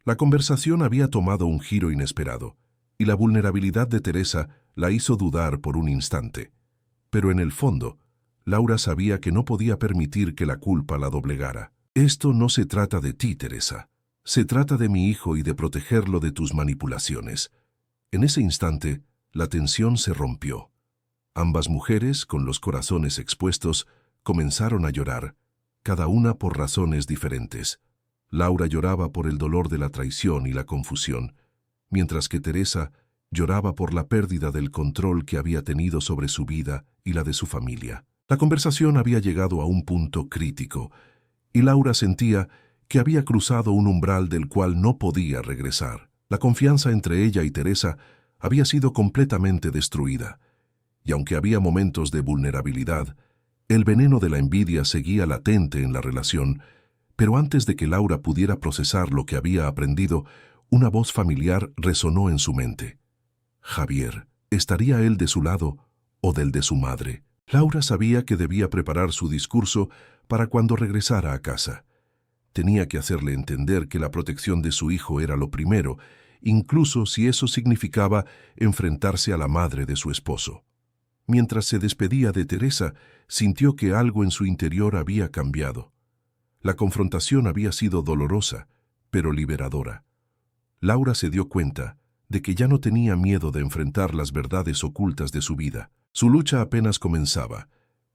[SPEAKER 1] La conversación había tomado un giro inesperado, y la vulnerabilidad de Teresa la hizo dudar por un instante. Pero en el fondo, Laura sabía que no podía permitir que la culpa la doblegara. Esto no se trata de ti, Teresa. Se trata de mi hijo y de protegerlo de tus manipulaciones. En ese instante, la tensión se rompió. Ambas mujeres, con los corazones expuestos, comenzaron a llorar, cada una por razones diferentes. Laura lloraba por el dolor de la traición y la confusión, mientras que Teresa lloraba por la pérdida del control que había tenido sobre su vida y la de su familia. La conversación había llegado a un punto crítico, y Laura sentía que había cruzado un umbral del cual no podía regresar. La confianza entre ella y Teresa había sido completamente destruida, y aunque había momentos de vulnerabilidad, el veneno de la envidia seguía latente en la relación, pero antes de que Laura pudiera procesar lo que había aprendido, una voz familiar resonó en su mente. Javier, ¿estaría él de su lado o del de su madre? Laura sabía que debía preparar su discurso para cuando regresara a casa. Tenía que hacerle entender que la protección de su hijo era lo primero, incluso si eso significaba enfrentarse a la madre de su esposo. Mientras se despedía de Teresa, sintió que algo en su interior había cambiado. La confrontación había sido dolorosa, pero liberadora. Laura se dio cuenta de que ya no tenía miedo de enfrentar las verdades ocultas de su vida. Su lucha apenas comenzaba,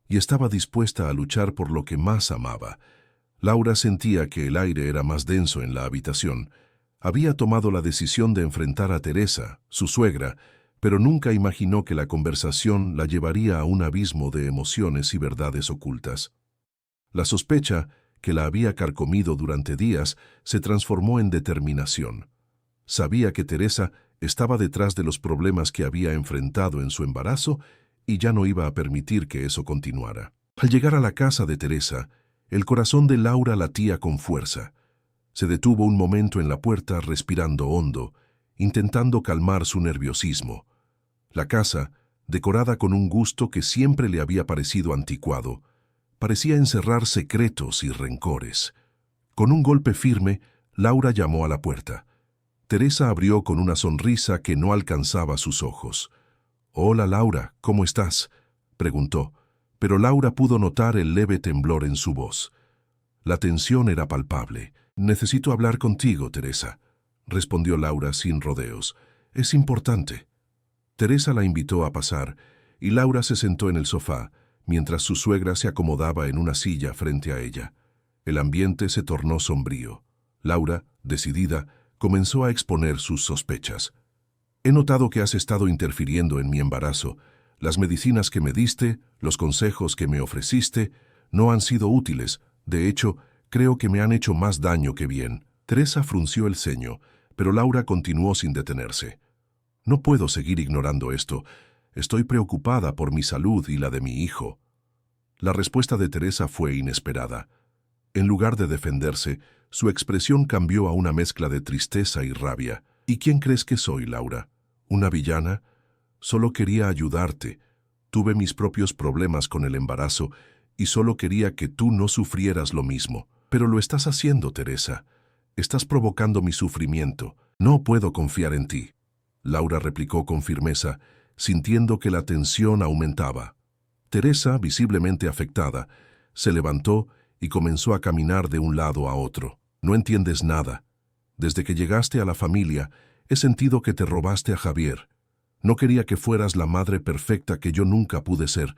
[SPEAKER 1] y estaba dispuesta a luchar por lo que más amaba. Laura sentía que el aire era más denso en la habitación. Había tomado la decisión de enfrentar a Teresa, su suegra, pero nunca imaginó que la conversación la llevaría a un abismo de emociones y verdades ocultas. La sospecha, que la había carcomido durante días, se transformó en determinación. Sabía que Teresa estaba detrás de los problemas que había enfrentado en su embarazo y ya no iba a permitir que eso continuara. Al llegar a la casa de Teresa, el corazón de Laura latía con fuerza. Se detuvo un momento en la puerta respirando hondo, intentando calmar su nerviosismo. La casa, decorada con un gusto que siempre le había parecido anticuado, parecía encerrar secretos y rencores. Con un golpe firme, Laura llamó a la puerta. Teresa abrió con una sonrisa que no alcanzaba sus ojos. «Hola, Laura, ¿cómo estás?», preguntó, pero Laura pudo notar el leve temblor en su voz. La tensión era palpable. «Necesito hablar contigo, Teresa», respondió Laura sin rodeos. «Es importante». Teresa la invitó a pasar, y Laura se sentó en el sofá, mientras su suegra se acomodaba en una silla frente a ella. El ambiente se tornó sombrío. Laura, decidida, comenzó a exponer sus sospechas. «He notado que has estado interfiriendo en mi embarazo. Las medicinas que me diste, los consejos que me ofreciste, no han sido útiles. De hecho, creo que me han hecho más daño que bien». Teresa frunció el ceño, pero Laura continuó sin detenerse. «No puedo seguir ignorando esto. Estoy preocupada por mi salud y la de mi hijo». La respuesta de Teresa fue inesperada. En lugar de defenderse, su expresión cambió a una mezcla de tristeza y rabia. «¿Y quién crees que soy, Laura? ¿Una villana? Solo quería ayudarte. Tuve mis propios problemas con el embarazo y solo quería que tú no sufrieras lo mismo. Pero lo estás haciendo, Teresa. Estás provocando mi sufrimiento. No puedo confiar en ti». Laura replicó con firmeza, sintiendo que la tensión aumentaba. Teresa, visiblemente afectada, se levantó y comenzó a caminar de un lado a otro. «No entiendes nada. Desde que llegaste a la familia, he sentido que te robaste a Javier. No quería que fueras la madre perfecta que yo nunca pude ser.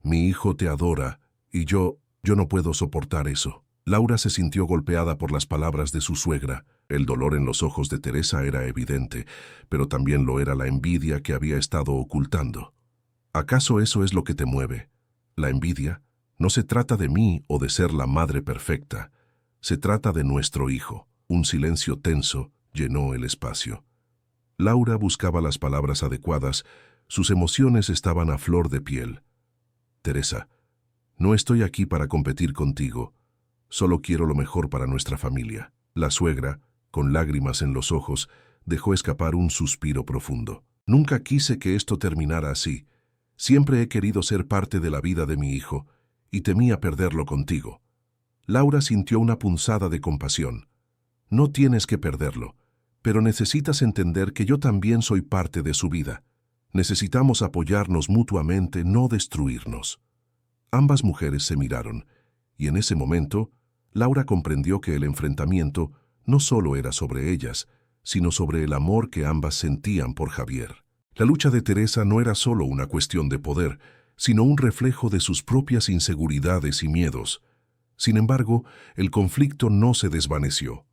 [SPEAKER 1] Mi hijo te adora Y yo no puedo soportar eso. Laura se sintió golpeada por las palabras de su suegra. El dolor en los ojos de Teresa era evidente, pero también lo era la envidia que había estado ocultando. ¿Acaso eso es lo que te mueve? ¿La envidia? No se trata de mí o de ser la madre perfecta. Se trata de nuestro hijo. Un silencio tenso llenó el espacio. Laura buscaba las palabras adecuadas. Sus emociones estaban a flor de piel. Teresa, no estoy aquí para competir contigo. Solo quiero lo mejor para nuestra familia. La suegra, con lágrimas en los ojos, dejó escapar un suspiro profundo. Nunca quise que esto terminara así. Siempre he querido ser parte de la vida de mi hijo, y temía perderlo contigo. Laura sintió una punzada de compasión. No tienes que perderlo, pero necesitas entender que yo también soy parte de su vida. Necesitamos apoyarnos mutuamente, no destruirnos. Ambas mujeres se miraron, y en ese momento, Laura comprendió que el enfrentamiento no solo era sobre ellas, sino sobre el amor que ambas sentían por Javier. La lucha de Teresa no era solo una cuestión de poder, sino un reflejo de sus propias inseguridades y miedos. Sin embargo, el conflicto no se desvaneció.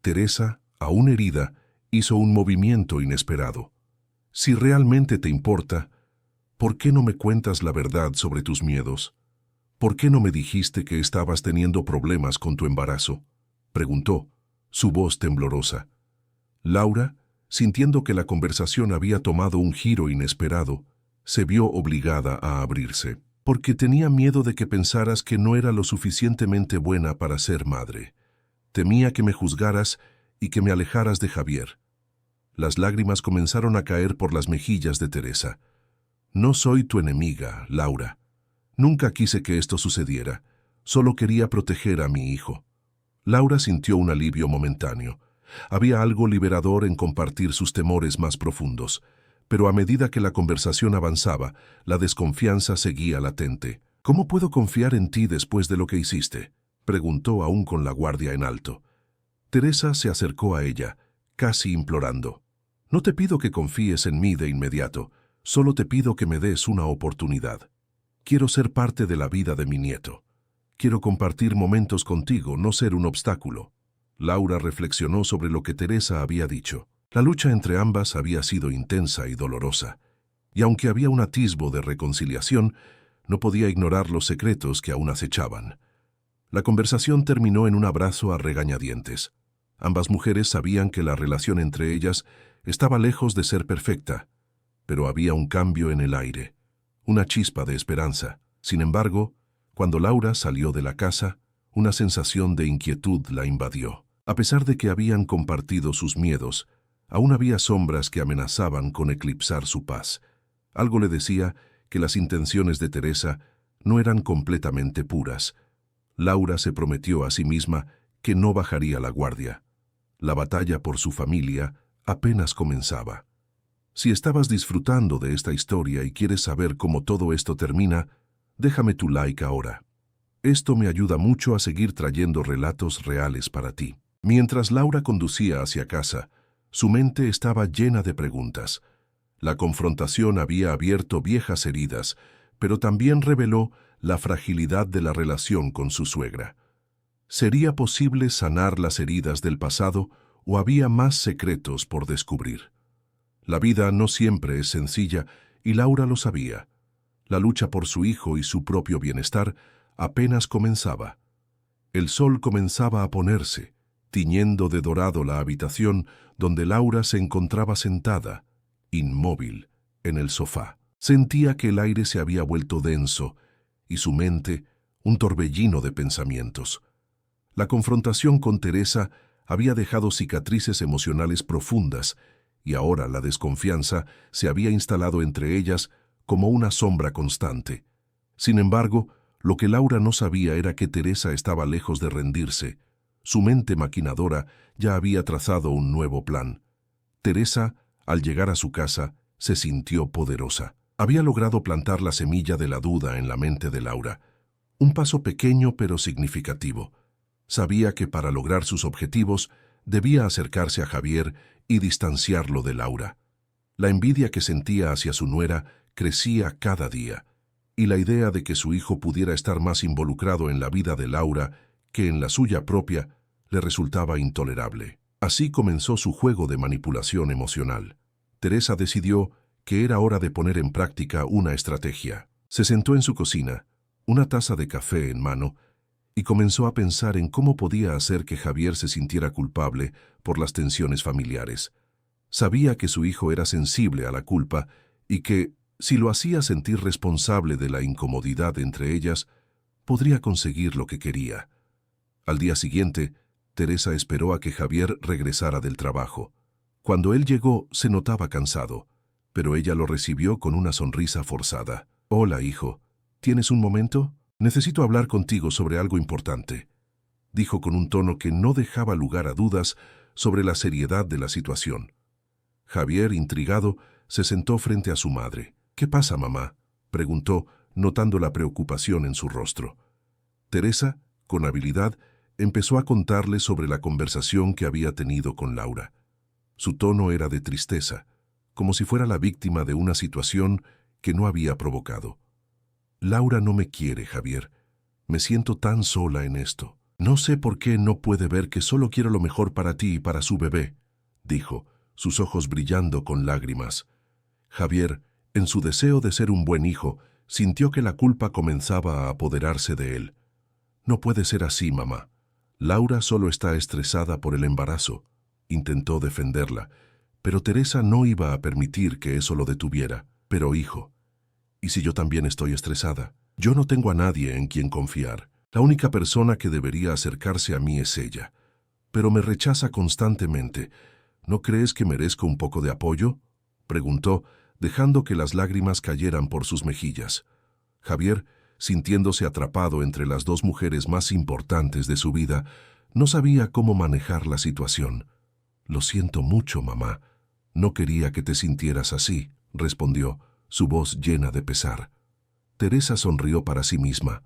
[SPEAKER 1] Teresa, aún herida, hizo un movimiento inesperado. Si realmente te importa, ¿por qué no me cuentas la verdad sobre tus miedos? ¿Por qué no me dijiste que estabas teniendo problemas con tu embarazo? Preguntó, su voz temblorosa. Laura, sintiendo que la conversación había tomado un giro inesperado, se vio obligada a abrirse, porque tenía miedo de que pensaras que no era lo suficientemente buena para ser madre. Temía que me juzgaras y que me alejaras de Javier. Las lágrimas comenzaron a caer por las mejillas de Teresa. No soy tu enemiga, Laura. Nunca quise que esto sucediera. Solo quería proteger a mi hijo. Laura sintió un alivio momentáneo. Había algo liberador en compartir sus temores más profundos, pero a medida que la conversación avanzaba, la desconfianza seguía latente. ¿Cómo puedo confiar en ti después de lo que hiciste?, preguntó aún con la guardia en alto. Teresa se acercó a ella, casi implorando. No te pido que confíes en mí de inmediato, solo te pido que me des una oportunidad. Quiero ser parte de la vida de mi nieto. Quiero compartir momentos contigo, no ser un obstáculo. Laura reflexionó sobre lo que Teresa había dicho. La lucha entre ambas había sido intensa y dolorosa, y aunque había un atisbo de reconciliación, no podía ignorar los secretos que aún acechaban. La conversación terminó en un abrazo a regañadientes. Ambas mujeres sabían que la relación entre ellas estaba lejos de ser perfecta, pero había un cambio en el aire, una chispa de esperanza. Sin embargo, cuando Laura salió de la casa, una sensación de inquietud la invadió. A pesar de que habían compartido sus miedos, aún había sombras que amenazaban con eclipsar su paz. Algo le decía que las intenciones de Teresa no eran completamente puras. Laura se prometió a sí misma que no bajaría la guardia. La batalla por su familia apenas comenzaba. Si estabas disfrutando de esta historia y quieres saber cómo todo esto termina, déjame tu like ahora. Esto me ayuda mucho a seguir trayendo relatos reales para ti. Mientras Laura conducía hacia casa, su mente estaba llena de preguntas. La confrontación había abierto viejas heridas, pero también reveló la fragilidad de la relación con su suegra. ¿Sería posible sanar las heridas del pasado o había más secretos por descubrir? La vida no siempre es sencilla y Laura lo sabía. La lucha por su hijo y su propio bienestar apenas comenzaba. El sol comenzaba a ponerse, tiñendo de dorado la habitación donde Laura se encontraba sentada, inmóvil, en el sofá. Sentía que el aire se había vuelto denso y su mente un torbellino de pensamientos. La confrontación con Teresa había dejado cicatrices emocionales profundas y ahora la desconfianza se había instalado entre ellas como una sombra constante. Sin embargo, lo que Laura no sabía era que Teresa estaba lejos de rendirse. Su mente maquinadora ya había trazado un nuevo plan. Teresa, al llegar a su casa, se sintió poderosa. Había logrado plantar la semilla de la duda en la mente de Laura. Un paso pequeño pero significativo. Sabía que para lograr sus objetivos debía acercarse a Javier y distanciarlo de Laura. La envidia que sentía hacia su nuera crecía cada día. y la idea de que su hijo pudiera estar más involucrado en la vida de Laura que en la suya propia le resultaba intolerable. Así comenzó su juego de manipulación emocional. Teresa decidió que era hora de poner en práctica una estrategia. Se sentó en su cocina, una taza de café en mano, y comenzó a pensar en cómo podía hacer que Javier se sintiera culpable por las tensiones familiares. Sabía que su hijo era sensible a la culpa y que, si lo hacía sentir responsable de la incomodidad entre ellas, podría conseguir lo que quería. Al día siguiente, Teresa esperó a que Javier regresara del trabajo. Cuando él llegó, se notaba cansado, pero ella lo recibió con una sonrisa forzada. «Hola, hijo. ¿Tienes un momento? Necesito hablar contigo sobre algo importante», dijo con un tono que no dejaba lugar a dudas sobre la seriedad de la situación. Javier, intrigado, se sentó frente a su madre. «¿Qué pasa, mamá?», preguntó, notando la preocupación en su rostro. Teresa, con habilidad, empezó a contarle sobre la conversación que había tenido con Laura. Su tono era de tristeza, como si fuera la víctima de una situación que no había provocado. «Laura no me quiere, Javier. Me siento tan sola en esto. No sé por qué no puede ver que solo quiero lo mejor para ti y para su bebé», dijo, sus ojos brillando con lágrimas. Javier, en su deseo de ser un buen hijo, sintió que la culpa comenzaba a apoderarse de él. «No puede ser así, mamá. Laura solo está estresada por el embarazo», intentó defenderla, pero Teresa no iba a permitir que eso lo detuviera. «Pero, hijo, ¿y si yo también estoy estresada? Yo no tengo a nadie en quien confiar. La única persona que debería acercarse a mí es ella. Pero me rechaza constantemente. ¿No crees que merezco un poco de apoyo?», preguntó, dejando que las lágrimas cayeran por sus mejillas. Javier, sintiéndose atrapado entre las dos mujeres más importantes de su vida, no sabía cómo manejar la situación. «Lo siento mucho, mamá. No quería que te sintieras así», respondió, su voz llena de pesar. Teresa sonrió para sí misma.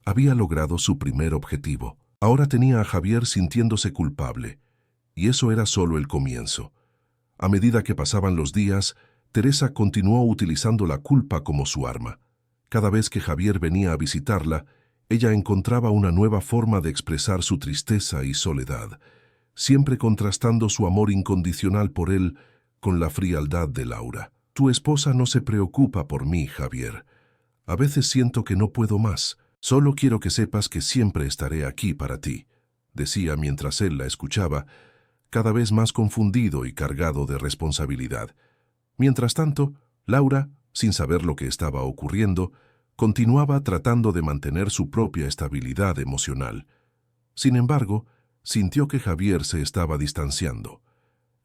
[SPEAKER 1] Había logrado su primer objetivo. Ahora tenía a Javier sintiéndose culpable, y eso era solo el comienzo. A medida que pasaban los días, Teresa continuó utilizando la culpa como su arma. Cada vez que Javier venía a visitarla, ella encontraba una nueva forma de expresar su tristeza y soledad, siempre contrastando su amor incondicional por él con la frialdad de Laura. «Tu esposa no se preocupa por mí, Javier. A veces siento que no puedo más. Solo quiero que sepas que siempre estaré aquí para ti», decía mientras él la escuchaba, cada vez más confundido y cargado de responsabilidad. Mientras tanto, Laura, sin saber lo que estaba ocurriendo, continuaba tratando de mantener su propia estabilidad emocional. Sin embargo, sintió que Javier se estaba distanciando.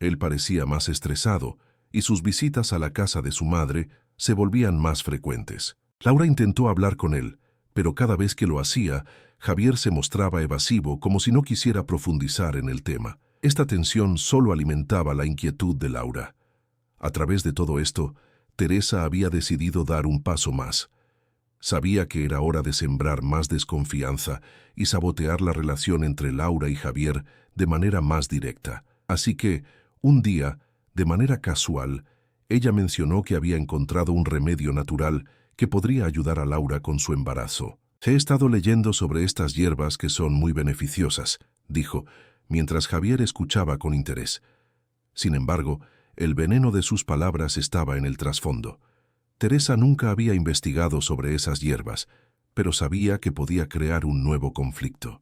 [SPEAKER 1] Él parecía más estresado, y sus visitas a la casa de su madre se volvían más frecuentes. Laura intentó hablar con él, pero cada vez que lo hacía, Javier se mostraba evasivo, como si no quisiera profundizar en el tema. Esta tensión solo alimentaba la inquietud de Laura. A través de todo esto, Teresa había decidido dar un paso más. Sabía que era hora de sembrar más desconfianza y sabotear la relación entre Laura y Javier de manera más directa. Así que, un día, de manera casual, ella mencionó que había encontrado un remedio natural que podría ayudar a Laura con su embarazo. «He estado leyendo sobre estas hierbas que son muy beneficiosas», dijo, mientras Javier escuchaba con interés. Sin embargo, el veneno de sus palabras estaba en el trasfondo. Teresa nunca había investigado sobre esas hierbas, pero sabía que podía crear un nuevo conflicto.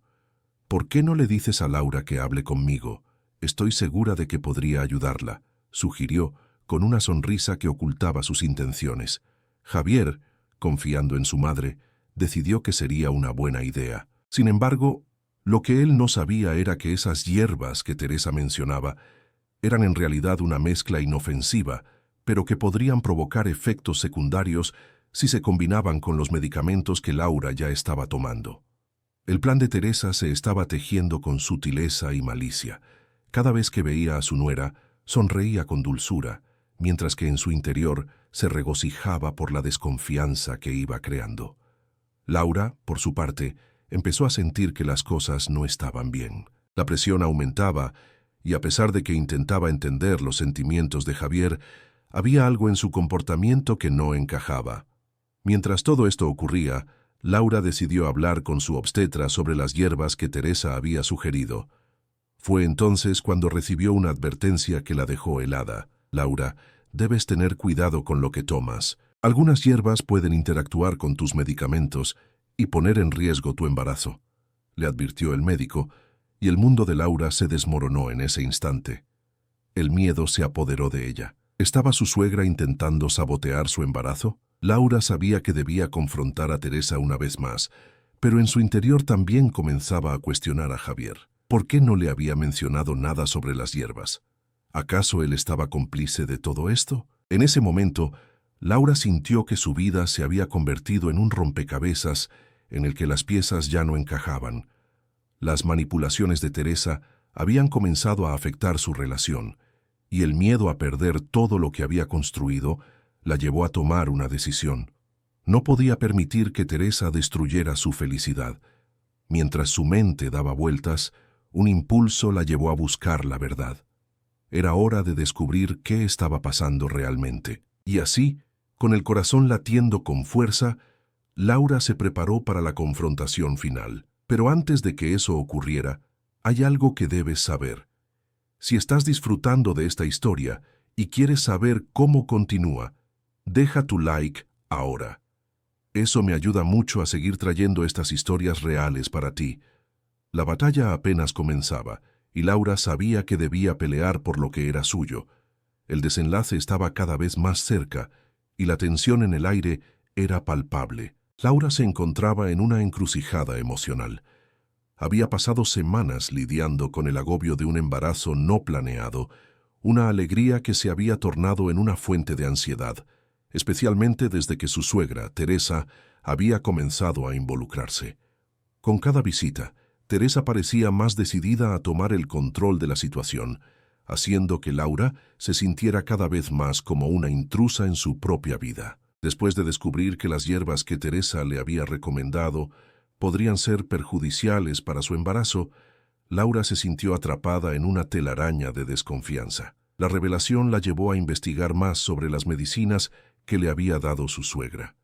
[SPEAKER 1] «¿Por qué no le dices a Laura que hable conmigo? Estoy segura de que podría ayudarla», sugirió, con una sonrisa que ocultaba sus intenciones. Javier, confiando en su madre, decidió que sería una buena idea. Sin embargo, lo que él no sabía era que esas hierbas que Teresa mencionaba eran en realidad una mezcla inofensiva, pero que podrían provocar efectos secundarios si se combinaban con los medicamentos que Laura ya estaba tomando. El plan de Teresa se estaba tejiendo con sutileza y malicia. Cada vez que veía a su nuera, sonreía con dulzura, mientras que en su interior se regocijaba por la desconfianza que iba creando. Laura, por su parte, empezó a sentir que las cosas no estaban bien. La presión aumentaba, y a pesar de que intentaba entender los sentimientos de Javier, había algo en su comportamiento que no encajaba. Mientras todo esto ocurría, Laura decidió hablar con su obstetra sobre las hierbas que Teresa había sugerido. Fue entonces cuando recibió una advertencia que la dejó helada. Laura, debes tener cuidado con lo que tomas. Algunas hierbas pueden interactuar con tus medicamentos y poner en riesgo tu embarazo, le advirtió el médico, y el mundo de Laura se desmoronó en ese instante. El miedo se apoderó de ella. ¿Estaba su suegra intentando sabotear su embarazo? Laura sabía que debía confrontar a Teresa una vez más, pero en su interior también comenzaba a cuestionar a Javier. ¿Por qué no le había mencionado nada sobre las hierbas? ¿Acaso él estaba cómplice de todo esto? En ese momento, Laura sintió que su vida se había convertido en un rompecabezas en el que las piezas ya no encajaban. Las manipulaciones de Teresa habían comenzado a afectar su relación, y el miedo a perder todo lo que había construido la llevó a tomar una decisión. No podía permitir que Teresa destruyera su felicidad. Mientras su mente daba vueltas, un impulso la llevó a buscar la verdad. Era hora de descubrir qué estaba pasando realmente. Y así, con el corazón latiendo con fuerza, Laura se preparó para la confrontación final. Pero antes de que eso ocurriera, hay algo que debes saber. Si estás disfrutando de esta historia y quieres saber cómo continúa, deja tu like ahora. Eso me ayuda mucho a seguir trayendo estas historias reales para ti. La batalla apenas comenzaba, y Laura sabía que debía pelear por lo que era suyo. El desenlace estaba cada vez más cerca, y la tensión en el aire era palpable. Laura se encontraba en una encrucijada emocional. Había pasado semanas lidiando con el agobio de un embarazo no planeado, una alegría que se había tornado en una fuente de ansiedad, especialmente desde que su suegra, Teresa, había comenzado a involucrarse. Con cada visita, Teresa parecía más decidida a tomar el control de la situación, haciendo que Laura se sintiera cada vez más como una intrusa en su propia vida. Después de descubrir que las hierbas que Teresa le había recomendado podrían ser perjudiciales para su embarazo, Laura se sintió atrapada en una telaraña de desconfianza. La revelación la llevó a investigar más sobre las medicinas que le había dado su suegra.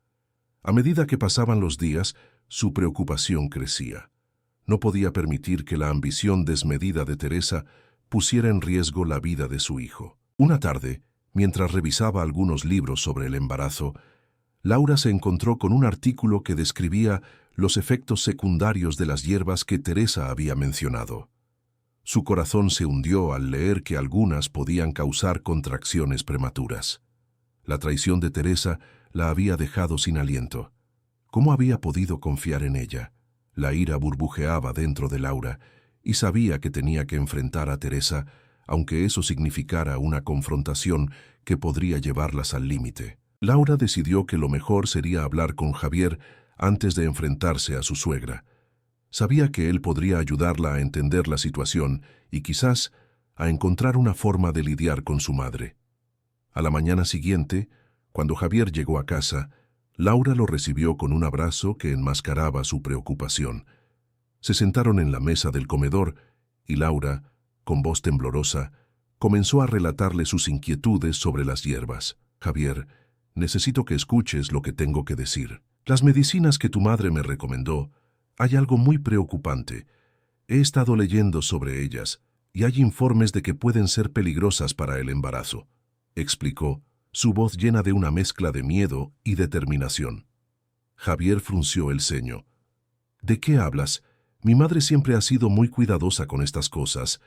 [SPEAKER 1] A medida que pasaban los días, su preocupación crecía. No podía permitir que la ambición desmedida de Teresa pusiera en riesgo la vida de su hijo. Una tarde, mientras revisaba algunos libros sobre el embarazo, Laura se encontró con un artículo que describía los efectos secundarios de las hierbas que Teresa había mencionado. Su corazón se hundió al leer que algunas podían causar contracciones prematuras. La traición de Teresa la había dejado sin aliento. ¿Cómo había podido confiar en ella? La ira burbujeaba dentro de Laura y sabía que tenía que enfrentar a Teresa, aunque eso significara una confrontación que podría llevarlas al límite. Laura decidió que lo mejor sería hablar con Javier antes de enfrentarse a su suegra. Sabía que él podría ayudarla a entender la situación y quizás a encontrar una forma de lidiar con su madre. A la mañana siguiente, cuando Javier llegó a casa, Laura lo recibió con un abrazo que enmascaraba su preocupación. Se sentaron en la mesa del comedor y Laura, con voz temblorosa, comenzó a relatarle sus inquietudes sobre las hierbas. Javier, necesito que escuches lo que tengo que decir. Las medicinas que tu madre me recomendó, hay algo muy preocupante. He estado leyendo sobre ellas y hay informes de que pueden ser peligrosas para el embarazo, explicó, su voz llena de una mezcla de miedo y determinación. Javier frunció el ceño. ¿De qué hablas? Mi madre siempre ha sido muy cuidadosa con estas cosas.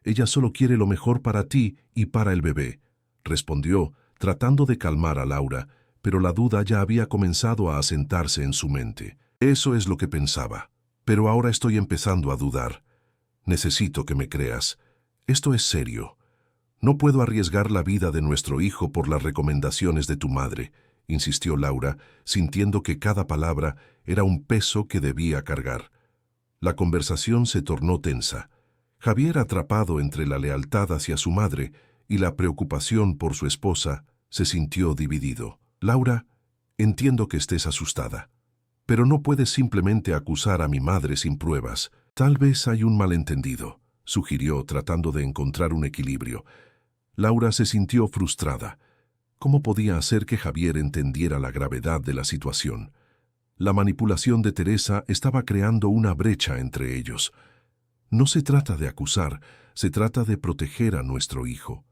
[SPEAKER 1] Ella solo quiere lo mejor para ti y para el bebé, respondió, tratando de calmar a Laura, pero la duda ya había comenzado a asentarse en su mente. Eso es lo que pensaba, pero ahora estoy empezando a dudar. Necesito que me creas. Esto es serio. No puedo arriesgar la vida de nuestro hijo por las recomendaciones de tu madre, insistió Laura, sintiendo que cada palabra era un peso que debía cargar. La conversación se tornó tensa. Javier, atrapado entre la lealtad hacia su madre y la preocupación por su esposa, se sintió dividido. Laura, entiendo que estés asustada, pero no puedes simplemente acusar a mi madre sin pruebas. Tal vez hay un malentendido, sugirió, tratando de encontrar un equilibrio. Laura se sintió frustrada. ¿Cómo podía hacer que Javier entendiera la gravedad de la situación? La manipulación de Teresa estaba creando una brecha entre ellos. No se trata de acusar, se trata de proteger a nuestro hijo.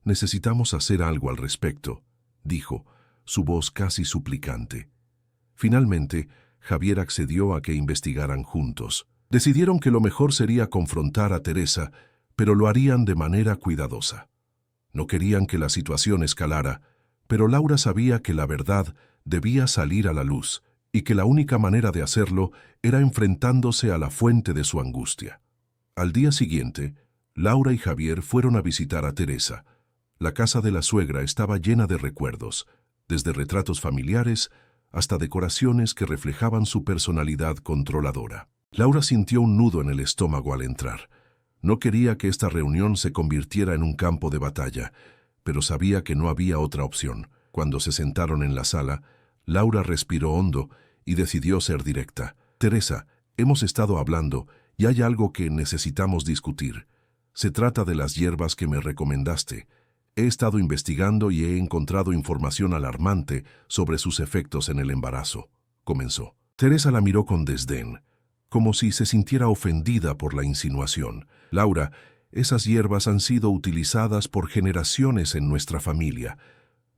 [SPEAKER 1] Necesitamos hacer algo al respecto, dijo, su voz casi suplicante. Finalmente, Javier accedió a que investigaran juntos. Decidieron que lo mejor sería confrontar a Teresa, pero lo harían de manera cuidadosa. No querían que la situación escalara, pero Laura sabía que la verdad debía salir a la luz y que la única manera de hacerlo era enfrentándose a la fuente de su angustia. Al día siguiente, Laura y Javier fueron a visitar a Teresa. La casa de la suegra estaba llena de recuerdos, desde retratos familiares hasta decoraciones que reflejaban su personalidad controladora. Laura sintió un nudo en el estómago al entrar. No quería que esta reunión se convirtiera en un campo de batalla, pero sabía que no había otra opción. Cuando se sentaron en la sala, Laura respiró hondo y decidió ser directa. Teresa, hemos estado hablando y hay algo que necesitamos discutir. Se trata de las hierbas que me recomendaste. He estado investigando y he encontrado información alarmante sobre sus efectos en el embarazo, comenzó. Teresa la miró con desdén, como si se sintiera ofendida por la insinuación. Laura, esas hierbas han sido utilizadas por generaciones en nuestra familia.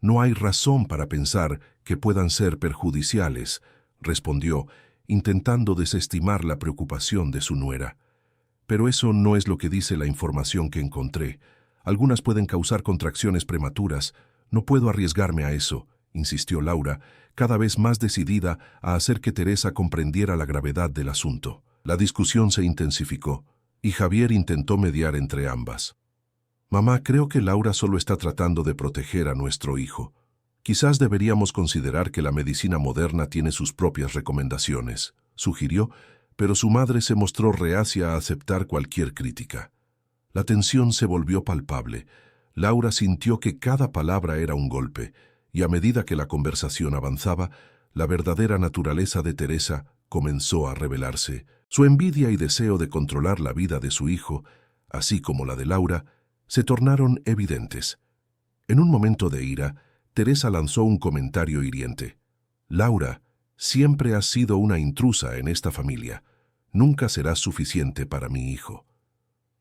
[SPEAKER 1] No hay razón para pensar que puedan ser perjudiciales, respondió, intentando desestimar la preocupación de su nuera. Pero eso no es lo que dice la información que encontré. Algunas pueden causar contracciones prematuras. No puedo arriesgarme a eso, insistió Laura, cada vez más decidida a hacer que Teresa comprendiera la gravedad del asunto. La discusión se intensificó, y Javier intentó mediar entre ambas. Mamá, creo que Laura solo está tratando de proteger a nuestro hijo. Quizás deberíamos considerar que la medicina moderna tiene sus propias recomendaciones, sugirió, pero su madre se mostró reacia a aceptar cualquier crítica. La tensión se volvió palpable. Laura sintió que cada palabra era un golpe, y a medida que la conversación avanzaba, la verdadera naturaleza de Teresa comenzó a revelarse. Su envidia y deseo de controlar la vida de su hijo, así como la de Laura, se tornaron evidentes. En un momento de ira, Teresa lanzó un comentario hiriente. Laura, siempre has sido una intrusa en esta familia. Nunca serás suficiente para mi hijo.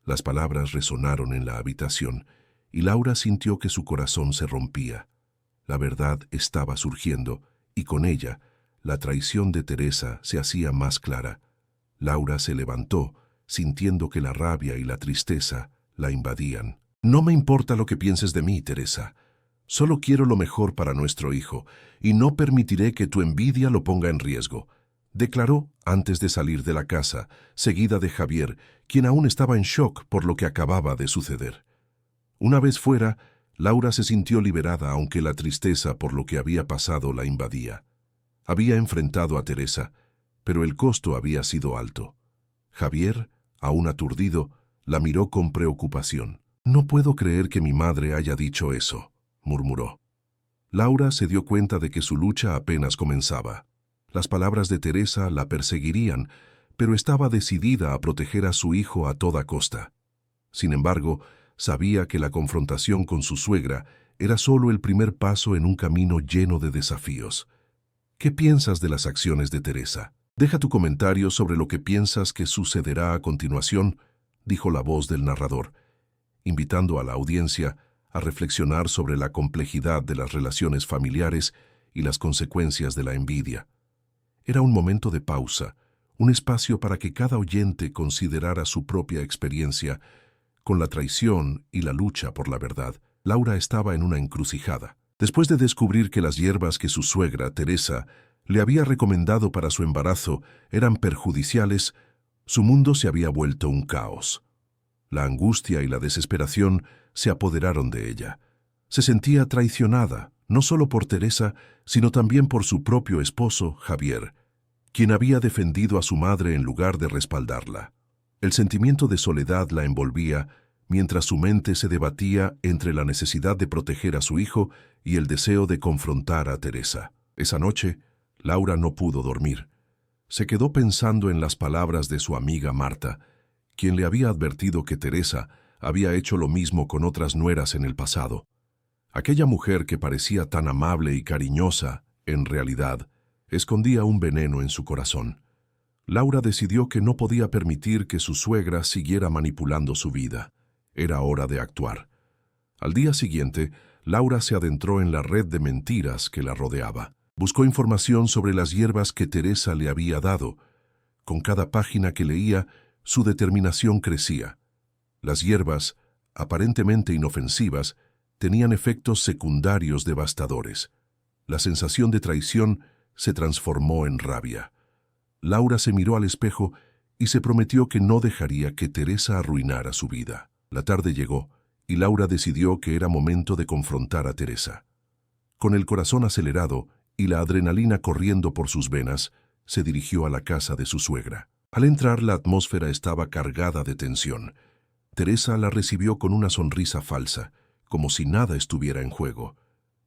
[SPEAKER 1] Las palabras resonaron en la habitación, y Laura sintió que su corazón se rompía. La verdad estaba surgiendo, y con ella, la traición de Teresa se hacía más clara. Laura se levantó, sintiendo que la rabia y la tristeza la invadían. No me importa lo que pienses de mí, Teresa. Solo quiero lo mejor para nuestro hijo, y no permitiré que tu envidia lo ponga en riesgo, declaró antes de salir de la casa, seguida de Javier, quien aún estaba en shock por lo que acababa de suceder. Una vez fuera, Laura se sintió liberada, aunque la tristeza por lo que había pasado la invadía. Había enfrentado a Teresa, pero el costo había sido alto. Javier, aún aturdido, la miró con preocupación. «No puedo creer que mi madre haya dicho eso», murmuró. Laura se dio cuenta de que su lucha apenas comenzaba. Las palabras de Teresa la perseguirían, pero estaba decidida a proteger a su hijo a toda costa. Sin embargo, sabía que la confrontación con su suegra era solo el primer paso en un camino lleno de desafíos. ¿Qué piensas de las acciones de Teresa? Deja tu comentario sobre lo que piensas que sucederá a continuación, dijo la voz del narrador, invitando a la audiencia a reflexionar sobre la complejidad de las relaciones familiares y las consecuencias de la envidia. Era un momento de pausa, un espacio para que cada oyente considerara su propia experiencia. Con la traición y la lucha por la verdad, Laura estaba en una encrucijada. Después de descubrir que las hierbas que su suegra, Teresa, le había recomendado para su embarazo eran perjudiciales, su mundo se había vuelto un caos. La angustia y la desesperación se apoderaron de ella. Se sentía traicionada, no solo por Teresa, sino también por su propio esposo, Javier, quien había defendido a su madre en lugar de respaldarla. El sentimiento de soledad la envolvía, mientras su mente se debatía entre la necesidad de proteger a su hijo y el deseo de confrontar a Teresa. Esa noche, Laura no pudo dormir. Se quedó pensando en las palabras de su amiga Marta, quien le había advertido que Teresa había hecho lo mismo con otras nueras en el pasado. Aquella mujer que parecía tan amable y cariñosa, en realidad, escondía un veneno en su corazón. Laura decidió que no podía permitir que su suegra siguiera manipulando su vida. Era hora de actuar. Al día siguiente, Laura se adentró en la red de mentiras que la rodeaba. Buscó información sobre las hierbas que Teresa le había dado. Con cada página que leía, su determinación crecía. Las hierbas, aparentemente inofensivas, tenían efectos secundarios devastadores. La sensación de traición se transformó en rabia. Laura se miró al espejo y se prometió que no dejaría que Teresa arruinara su vida. La tarde llegó y Laura decidió que era momento de confrontar a Teresa. Con el corazón acelerado y la adrenalina corriendo por sus venas, se dirigió a la casa de su suegra. Al entrar, la atmósfera estaba cargada de tensión. Teresa la recibió con una sonrisa falsa, como si nada estuviera en juego.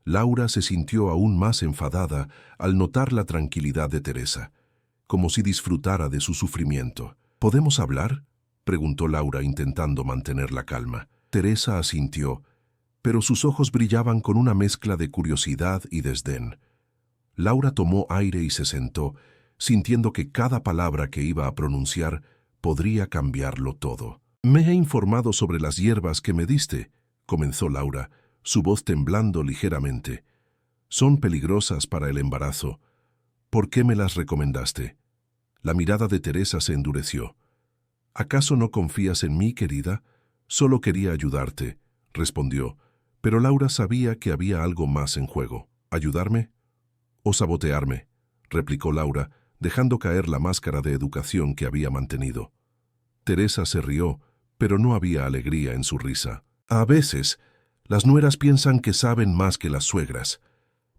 [SPEAKER 1] Laura se sintió aún más enfadada al notar la tranquilidad de Teresa, como si disfrutara de su sufrimiento. ¿Podemos hablar?, preguntó Laura intentando mantener la calma. Teresa asintió, pero sus ojos brillaban con una mezcla de curiosidad y desdén. Laura tomó aire y se sentó, sintiendo que cada palabra que iba a pronunciar podría cambiarlo todo. «Me he informado sobre las hierbas que me diste», comenzó Laura, su voz temblando ligeramente. «Son peligrosas para el embarazo. ¿Por qué me las recomendaste?» La mirada de Teresa se endureció. «¿Acaso no confías en mí, querida? Solo quería ayudarte», respondió, pero Laura sabía que había algo más en juego. «¿Ayudarme o sabotearme?», replicó Laura, dejando caer la máscara de educación que había mantenido. Teresa se rió, pero no había alegría en su risa. «A veces, las nueras piensan que saben más que las suegras.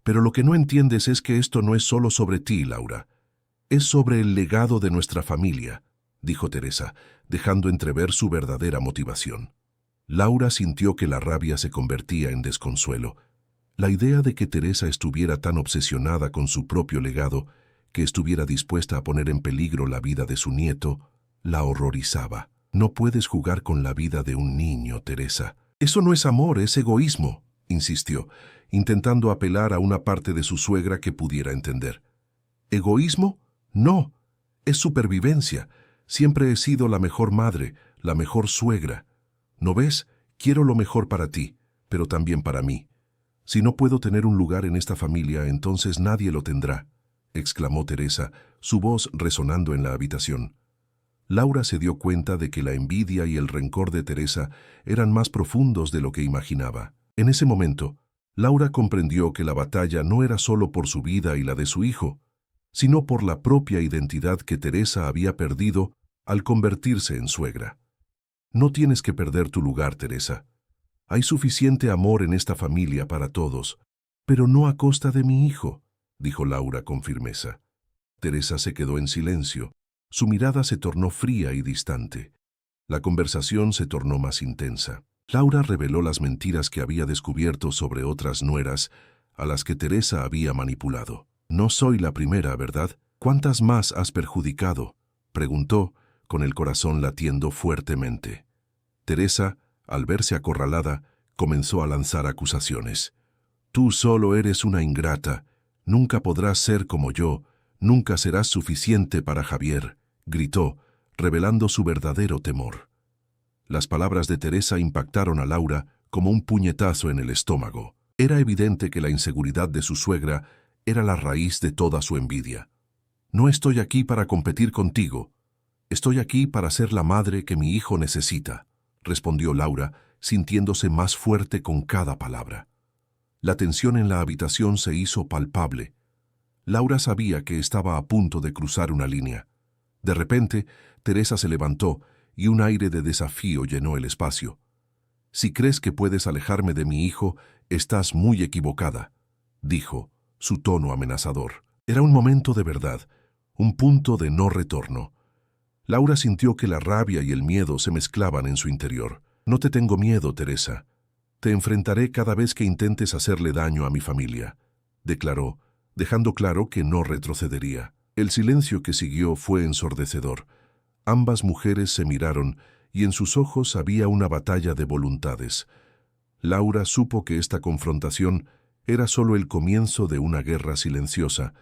[SPEAKER 1] Pero lo que no entiendes es que esto no es solo sobre ti, Laura. Es sobre el legado de nuestra familia», dijo Teresa, dejando entrever su verdadera motivación. Laura sintió que la rabia se convertía en desconsuelo. La idea de que Teresa estuviera tan obsesionada con su propio legado, que estuviera dispuesta a poner en peligro la vida de su nieto, la horrorizaba. «No puedes jugar con la vida de un niño, Teresa». «Eso no es amor, es egoísmo», insistió, intentando apelar a una parte de su suegra que pudiera entender. «¿Egoísmo? No, es supervivencia. Siempre he sido la mejor madre, la mejor suegra. ¿No ves? Quiero lo mejor para ti, pero también para mí. Si no puedo tener un lugar en esta familia, entonces nadie lo tendrá», exclamó Teresa, su voz resonando en la habitación. Laura se dio cuenta de que la envidia y el rencor de Teresa eran más profundos de lo que imaginaba. En ese momento, Laura comprendió que la batalla no era solo por su vida y la de su hijo, sino por la propia identidad que Teresa había perdido al convertirse en suegra. «No tienes que perder tu lugar, Teresa. Hay suficiente amor en esta familia para todos, pero no a costa de mi hijo», dijo Laura con firmeza. Teresa se quedó en silencio. Su mirada se tornó fría y distante. La conversación se tornó más intensa. Laura reveló las mentiras que había descubierto sobre otras nueras a las que Teresa había manipulado. «No soy la primera, ¿verdad? ¿Cuántas más has perjudicado?», preguntó, con el corazón latiendo fuertemente. Teresa, al verse acorralada, comenzó a lanzar acusaciones. «Tú solo eres una ingrata. Nunca podrás ser como yo. Nunca serás suficiente para Javier», gritó, revelando su verdadero temor. Las palabras de Teresa impactaron a Laura como un puñetazo en el estómago. Era evidente que la inseguridad de su suegra era la raíz de toda su envidia. «No estoy aquí para competir contigo. Estoy aquí para ser la madre que mi hijo necesita», respondió Laura, sintiéndose más fuerte con cada palabra. La tensión en la habitación se hizo palpable. Laura sabía que estaba a punto de cruzar una línea. De repente, Teresa se levantó y un aire de desafío llenó el espacio. «Si crees que puedes alejarme de mi hijo, estás muy equivocada», dijo, su tono amenazador. Era un momento de verdad, un punto de no retorno. Laura sintió que la rabia y el miedo se mezclaban en su interior. «No te tengo miedo, Teresa. Te enfrentaré cada vez que intentes hacerle daño a mi familia», declaró, dejando claro que no retrocedería. El silencio que siguió fue ensordecedor. Ambas mujeres se miraron y en sus ojos había una batalla de voluntades. Laura supo que esta confrontación era solo el comienzo de una guerra silenciosa,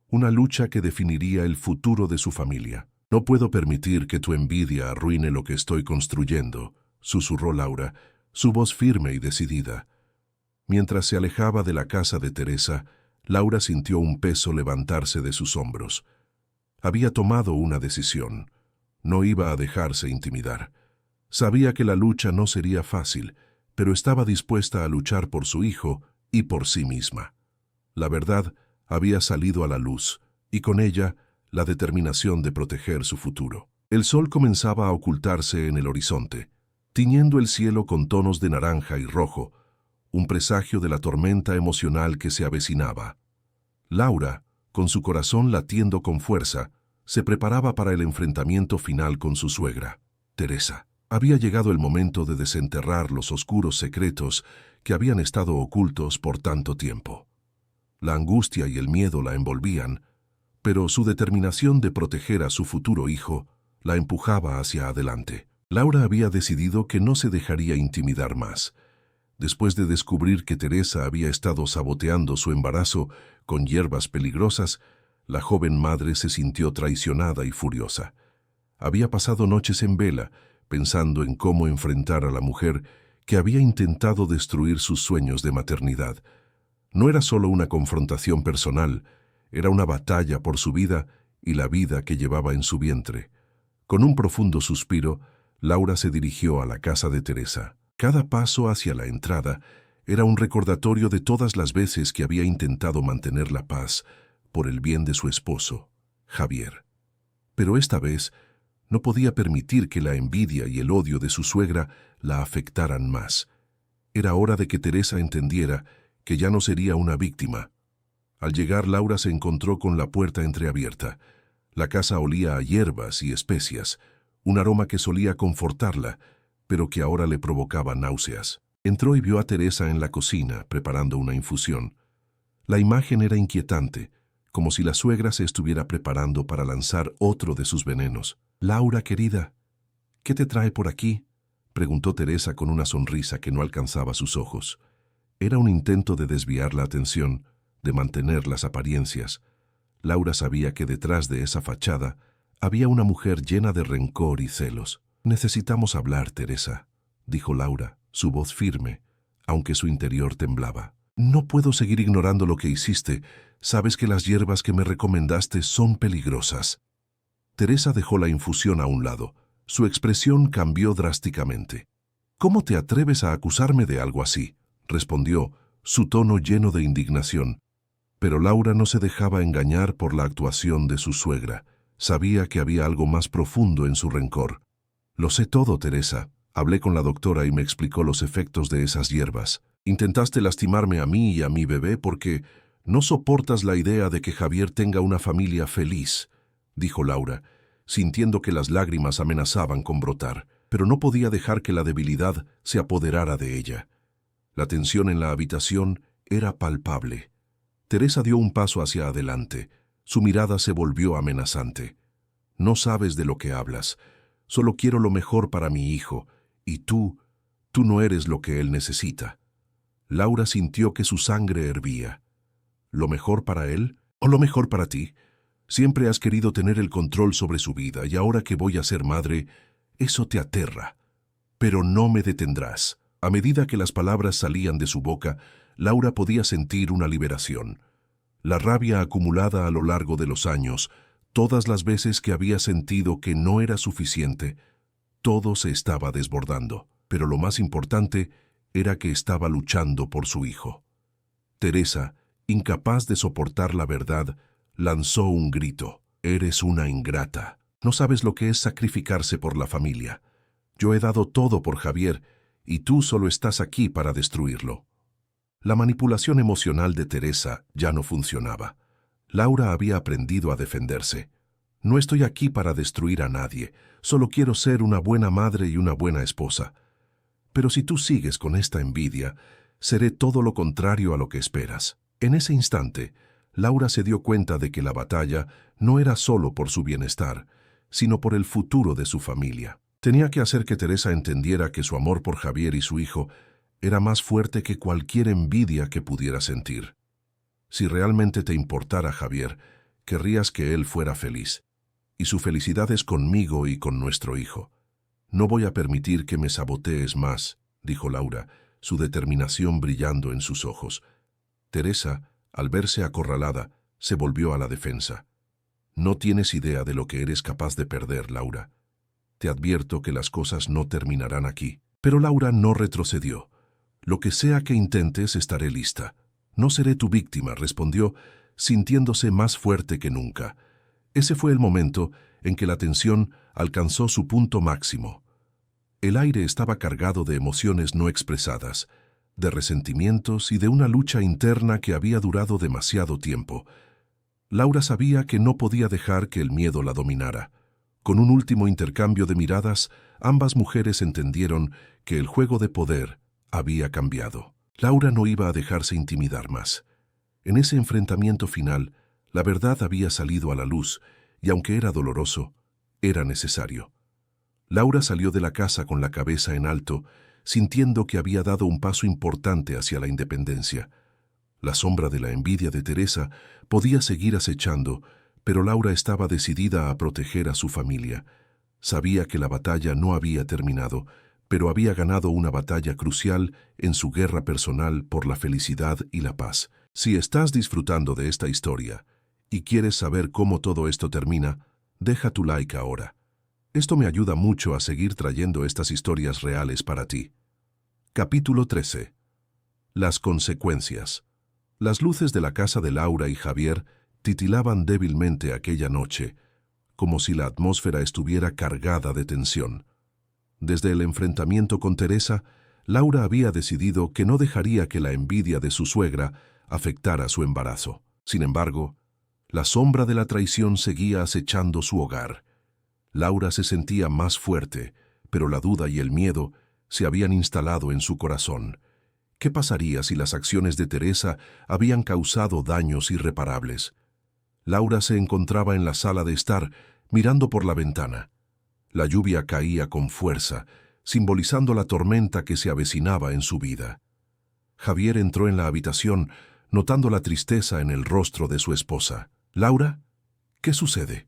[SPEAKER 1] una lucha que definiría el futuro de su familia. «No puedo permitir que tu envidia arruine lo que estoy construyendo», susurró Laura, su voz firme y decidida. Mientras se alejaba de la casa de Teresa, Laura sintió un peso levantarse de sus hombros. Había tomado una decisión. No iba a dejarse intimidar. Sabía que la lucha no sería fácil, pero estaba dispuesta a luchar por su hijo y por sí misma. La verdad había salido a la luz, y con ella la determinación de proteger su futuro. El sol comenzaba a ocultarse en el horizonte, tiñendo el cielo con tonos de naranja y rojo, un presagio de la tormenta emocional que se avecinaba. Laura, con su corazón latiendo con fuerza, se preparaba para el enfrentamiento final con su suegra, Teresa. Había llegado el momento de desenterrar los oscuros secretos que habían estado ocultos por tanto tiempo. La angustia y el miedo la envolvían, pero su determinación de proteger a su futuro hijo la empujaba hacia adelante. Laura había decidido que no se dejaría intimidar más. Después de descubrir que Teresa había estado saboteando su embarazo con hierbas peligrosas, la joven madre se sintió traicionada y furiosa. Había pasado noches en vela, pensando en cómo enfrentar a la mujer que había intentado destruir sus sueños de maternidad. No era solo una confrontación personal, era una batalla por su vida y la vida que llevaba en su vientre. Con un profundo suspiro, Laura se dirigió a la casa de Teresa. Cada paso hacia la entrada era un recordatorio de todas las veces que había intentado mantener la paz por el bien de su esposo, Javier. Pero esta vez no podía permitir que la envidia y el odio de su suegra la afectaran más. Era hora de que Teresa entendiera que ya no sería una víctima. Al llegar, Laura se encontró con la puerta entreabierta. La casa olía a hierbas y especias, un aroma que solía confortarla, pero que ahora le provocaba náuseas. Entró y vio a Teresa en la cocina, preparando una infusión. La imagen era inquietante, como si la suegra se estuviera preparando para lanzar otro de sus venenos. «Laura, querida, ¿qué te trae por aquí?», preguntó Teresa con una sonrisa que no alcanzaba sus ojos. Era un intento de desviar la atención, de mantener las apariencias. Laura sabía que detrás de esa fachada había una mujer llena de rencor y celos. «Necesitamos hablar, Teresa», dijo Laura, su voz firme, aunque su interior temblaba. «No puedo seguir ignorando lo que hiciste. Sabes que las hierbas que me recomendaste son peligrosas». Teresa dejó la infusión a un lado. Su expresión cambió drásticamente. «¿Cómo te atreves a acusarme de algo así?», respondió, su tono lleno de indignación. Pero Laura no se dejaba engañar por la actuación de su suegra. Sabía que había algo más profundo en su rencor. «Lo sé todo, Teresa. Hablé con la doctora y me explicó los efectos de esas hierbas. Intentaste lastimarme a mí y a mi bebé porque no soportas la idea de que Javier tenga una familia feliz», dijo Laura, sintiendo que las lágrimas amenazaban con brotar, pero no podía dejar que la debilidad se apoderara de ella. La tensión en la habitación era palpable. Teresa dio un paso hacia adelante. Su mirada se volvió amenazante. «No sabes de lo que hablas. Solo quiero lo mejor para mi hijo, y tú no eres lo que él necesita». Laura sintió que su sangre hervía. ¿Lo mejor para él o lo mejor para ti? Siempre has querido tener el control sobre su vida y ahora que voy a ser madre, eso te aterra. Pero no me detendrás. A medida que las palabras salían de su boca, Laura podía sentir una liberación. La rabia acumulada a lo largo de los años, todas las veces que había sentido que no era suficiente, todo se estaba desbordando. Pero lo más importante era que estaba luchando por su hijo. Teresa, incapaz de soportar la verdad, lanzó un grito. «Eres una ingrata. No sabes lo que es sacrificarse por la familia. Yo he dado todo por Javier y tú solo estás aquí para destruirlo». La manipulación emocional de Teresa ya no funcionaba. Laura había aprendido a defenderse. «No estoy aquí para destruir a nadie. Solo quiero ser una buena madre y una buena esposa. Pero si tú sigues con esta envidia, seré todo lo contrario a lo que esperas». En ese instante, Laura se dio cuenta de que la batalla no era solo por su bienestar, sino por el futuro de su familia. Tenía que hacer que Teresa entendiera que su amor por Javier y su hijo era más fuerte que cualquier envidia que pudiera sentir. Si realmente te importara Javier, querrías que él fuera feliz. Y su felicidad es conmigo y con nuestro hijo. No voy a permitir que me sabotees más, dijo Laura, su determinación brillando en sus ojos. Teresa, al verse acorralada, se volvió a la defensa. No tienes idea de lo que eres capaz de perder, Laura. Te advierto que las cosas no terminarán aquí. Pero Laura no retrocedió. Lo que sea que intentes, estaré lista. No seré tu víctima, respondió, sintiéndose más fuerte que nunca. Ese fue el momento en que la tensión alcanzó su punto máximo. El aire estaba cargado de emociones no expresadas, de resentimientos y de una lucha interna que había durado demasiado tiempo. Laura sabía que no podía dejar que el miedo la dominara. Con un último intercambio de miradas, ambas mujeres entendieron que el juego de poder había cambiado. Laura no iba a dejarse intimidar más. En ese enfrentamiento final, la verdad había salido a la luz, y aunque era doloroso, era necesario. Laura salió de la casa con la cabeza en alto, sintiendo que había dado un paso importante hacia la independencia. La sombra de la envidia de Teresa podía seguir acechando, pero Laura estaba decidida a proteger a su familia. Sabía que la batalla no había terminado, pero había ganado una batalla crucial en su guerra personal por la felicidad y la paz. Si estás disfrutando de esta historia y quieres saber cómo todo esto termina, deja tu like ahora. Esto me ayuda mucho a seguir trayendo estas historias reales para ti. Capítulo 13. Las consecuencias. Las luces de la casa de Laura y Javier titilaban débilmente aquella noche, como si la atmósfera estuviera cargada de tensión. Desde el enfrentamiento con Teresa, Laura había decidido que no dejaría que la envidia de su suegra afectara su embarazo. Sin embargo, la sombra de la traición seguía acechando su hogar. Laura se sentía más fuerte, pero la duda y el miedo se habían instalado en su corazón. ¿Qué pasaría si las acciones de Teresa habían causado daños irreparables? Laura se encontraba en la sala de estar, mirando por la ventana. La lluvia caía con fuerza, simbolizando la tormenta que se avecinaba en su vida. Javier entró en la habitación, notando la tristeza en el rostro de su esposa. «¿Laura? ¿Qué sucede?»,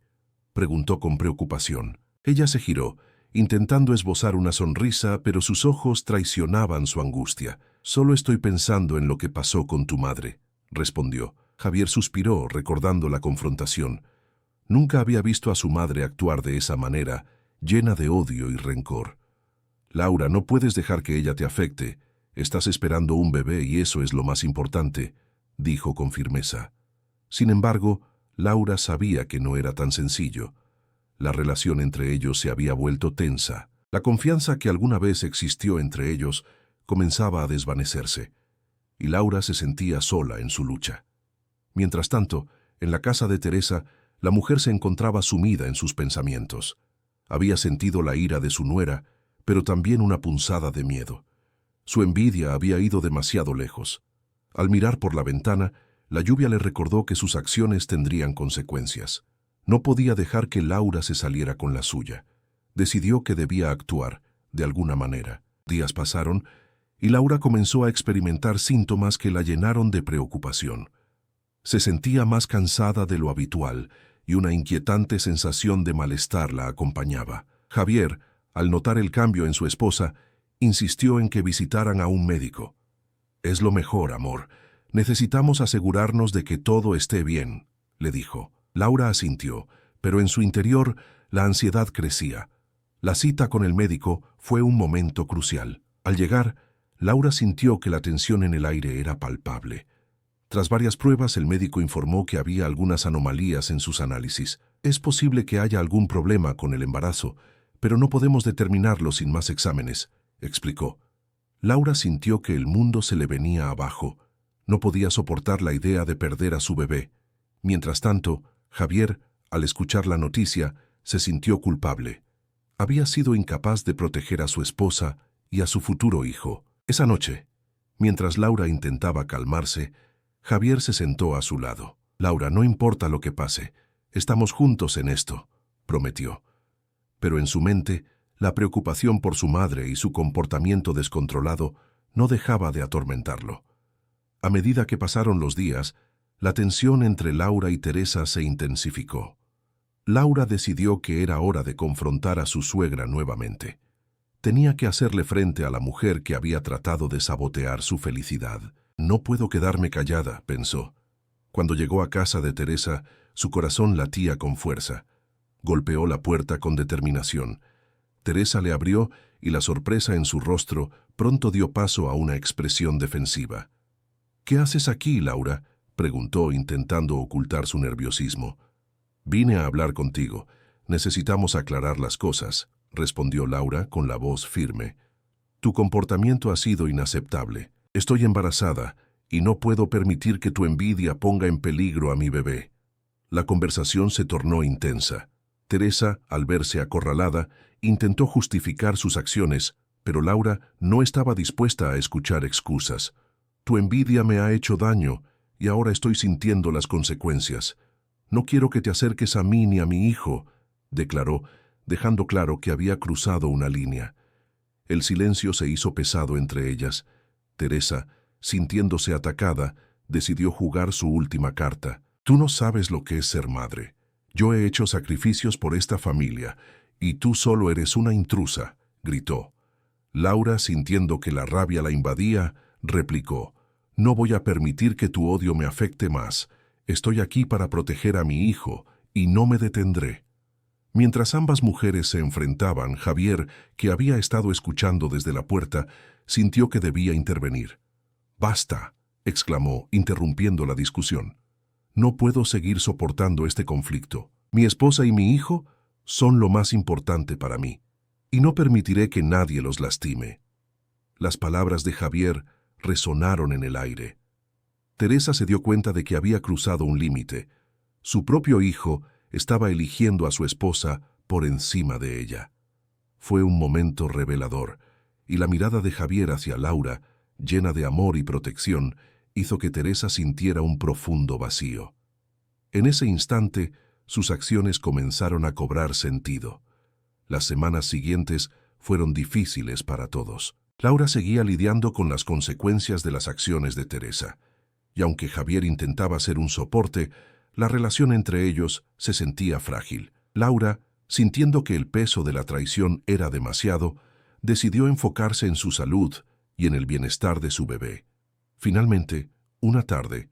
[SPEAKER 1] preguntó con preocupación. Ella se giró, intentando esbozar una sonrisa, pero sus ojos traicionaban su angustia. «Solo estoy pensando en lo que pasó con tu madre», respondió. Javier suspiró, recordando la confrontación. Nunca había visto a su madre actuar de esa manera, llena de odio y rencor. «Laura, no puedes dejar que ella te afecte. Estás esperando un bebé y eso es lo más importante», dijo con firmeza. Sin embargo, Laura sabía que no era tan sencillo. La relación entre ellos se había vuelto tensa. La confianza que alguna vez existió entre ellos comenzaba a desvanecerse, y Laura se sentía sola en su lucha. Mientras tanto, en la casa de Teresa, la mujer se encontraba sumida en sus pensamientos. Había sentido la ira de su nuera, pero también una punzada de miedo. Su envidia había ido demasiado lejos. Al mirar por la ventana, la lluvia le recordó que sus acciones tendrían consecuencias. No podía dejar que Laura se saliera con la suya. Decidió que debía actuar, de alguna manera. Días pasaron, y Laura comenzó a experimentar síntomas que la llenaron de preocupación. Se sentía más cansada de lo habitual, y una inquietante sensación de malestar la acompañaba. Javier, al notar el cambio en su esposa, insistió en que visitaran a un médico. «Es lo mejor, amor. Necesitamos asegurarnos de que todo esté bien», le dijo. Laura asintió, pero en su interior la ansiedad crecía. La cita con el médico fue un momento crucial. Al llegar, Laura sintió que la tensión en el aire era palpable. Tras varias pruebas, el médico informó que había algunas anomalías en sus análisis. «Es posible que haya algún problema con el embarazo, pero no podemos determinarlo sin más exámenes», explicó. Laura sintió que el mundo se le venía abajo. No podía soportar la idea de perder a su bebé. Mientras tanto, Javier, al escuchar la noticia, se sintió culpable. Había sido incapaz de proteger a su esposa y a su futuro hijo. Esa noche, mientras Laura intentaba calmarse, Javier se sentó a su lado. «Laura, no importa lo que pase, estamos juntos en esto», prometió. Pero en su mente, la preocupación por su madre y su comportamiento descontrolado no dejaba de atormentarlo. A medida que pasaron los días, la tensión entre Laura y Teresa se intensificó. Laura decidió que era hora de confrontar a su suegra nuevamente. Tenía que hacerle frente a la mujer que había tratado de sabotear su felicidad. No puedo quedarme callada, pensó. Cuando llegó a casa de Teresa, su corazón latía con fuerza. Golpeó la puerta con determinación. Teresa le abrió y la sorpresa en su rostro pronto dio paso a una expresión defensiva. «¿Qué haces aquí, Laura?», preguntó intentando ocultar su nerviosismo. «Vine a hablar contigo. Necesitamos aclarar las cosas», respondió Laura con la voz firme. «Tu comportamiento ha sido inaceptable. Estoy embarazada y no puedo permitir que tu envidia ponga en peligro a mi bebé». La conversación se tornó intensa. Teresa, al verse acorralada, intentó justificar sus acciones, pero Laura no estaba dispuesta a escuchar excusas. «Tu envidia me ha hecho daño y ahora estoy sintiendo las consecuencias. No quiero que te acerques a mí ni a mi hijo», declaró, dejando claro que había cruzado una línea. El silencio se hizo pesado entre ellas. Teresa, sintiéndose atacada, decidió jugar su última carta. «Tú no sabes lo que es ser madre. Yo he hecho sacrificios por esta familia, y tú solo eres una intrusa», gritó. Laura, sintiendo que la rabia la invadía, replicó: «No voy a permitir que tu odio me afecte más. Estoy aquí para proteger a mi hijo, y no me detendré». Mientras ambas mujeres se enfrentaban, Javier, que había estado escuchando desde la puerta, sintió que debía intervenir. «Basta», exclamó, interrumpiendo la discusión. «No puedo seguir soportando este conflicto. Mi esposa y mi hijo son lo más importante para mí, y no permitiré que nadie los lastime». Las palabras de Javier resonaron en el aire. Teresa se dio cuenta de que había cruzado un límite. Su propio hijo estaba eligiendo a su esposa por encima de ella. Fue un momento revelador, y la mirada de Javier hacia Laura, llena de amor y protección, hizo que Teresa sintiera un profundo vacío. En ese instante, sus acciones comenzaron a cobrar sentido. Las semanas siguientes fueron difíciles para todos. Laura seguía lidiando con las consecuencias de las acciones de Teresa, y aunque Javier intentaba ser un soporte, la relación entre ellos se sentía frágil. Laura, sintiendo que el peso de la traición era demasiado, decidió enfocarse en su salud y en el bienestar de su bebé. Finalmente, una tarde,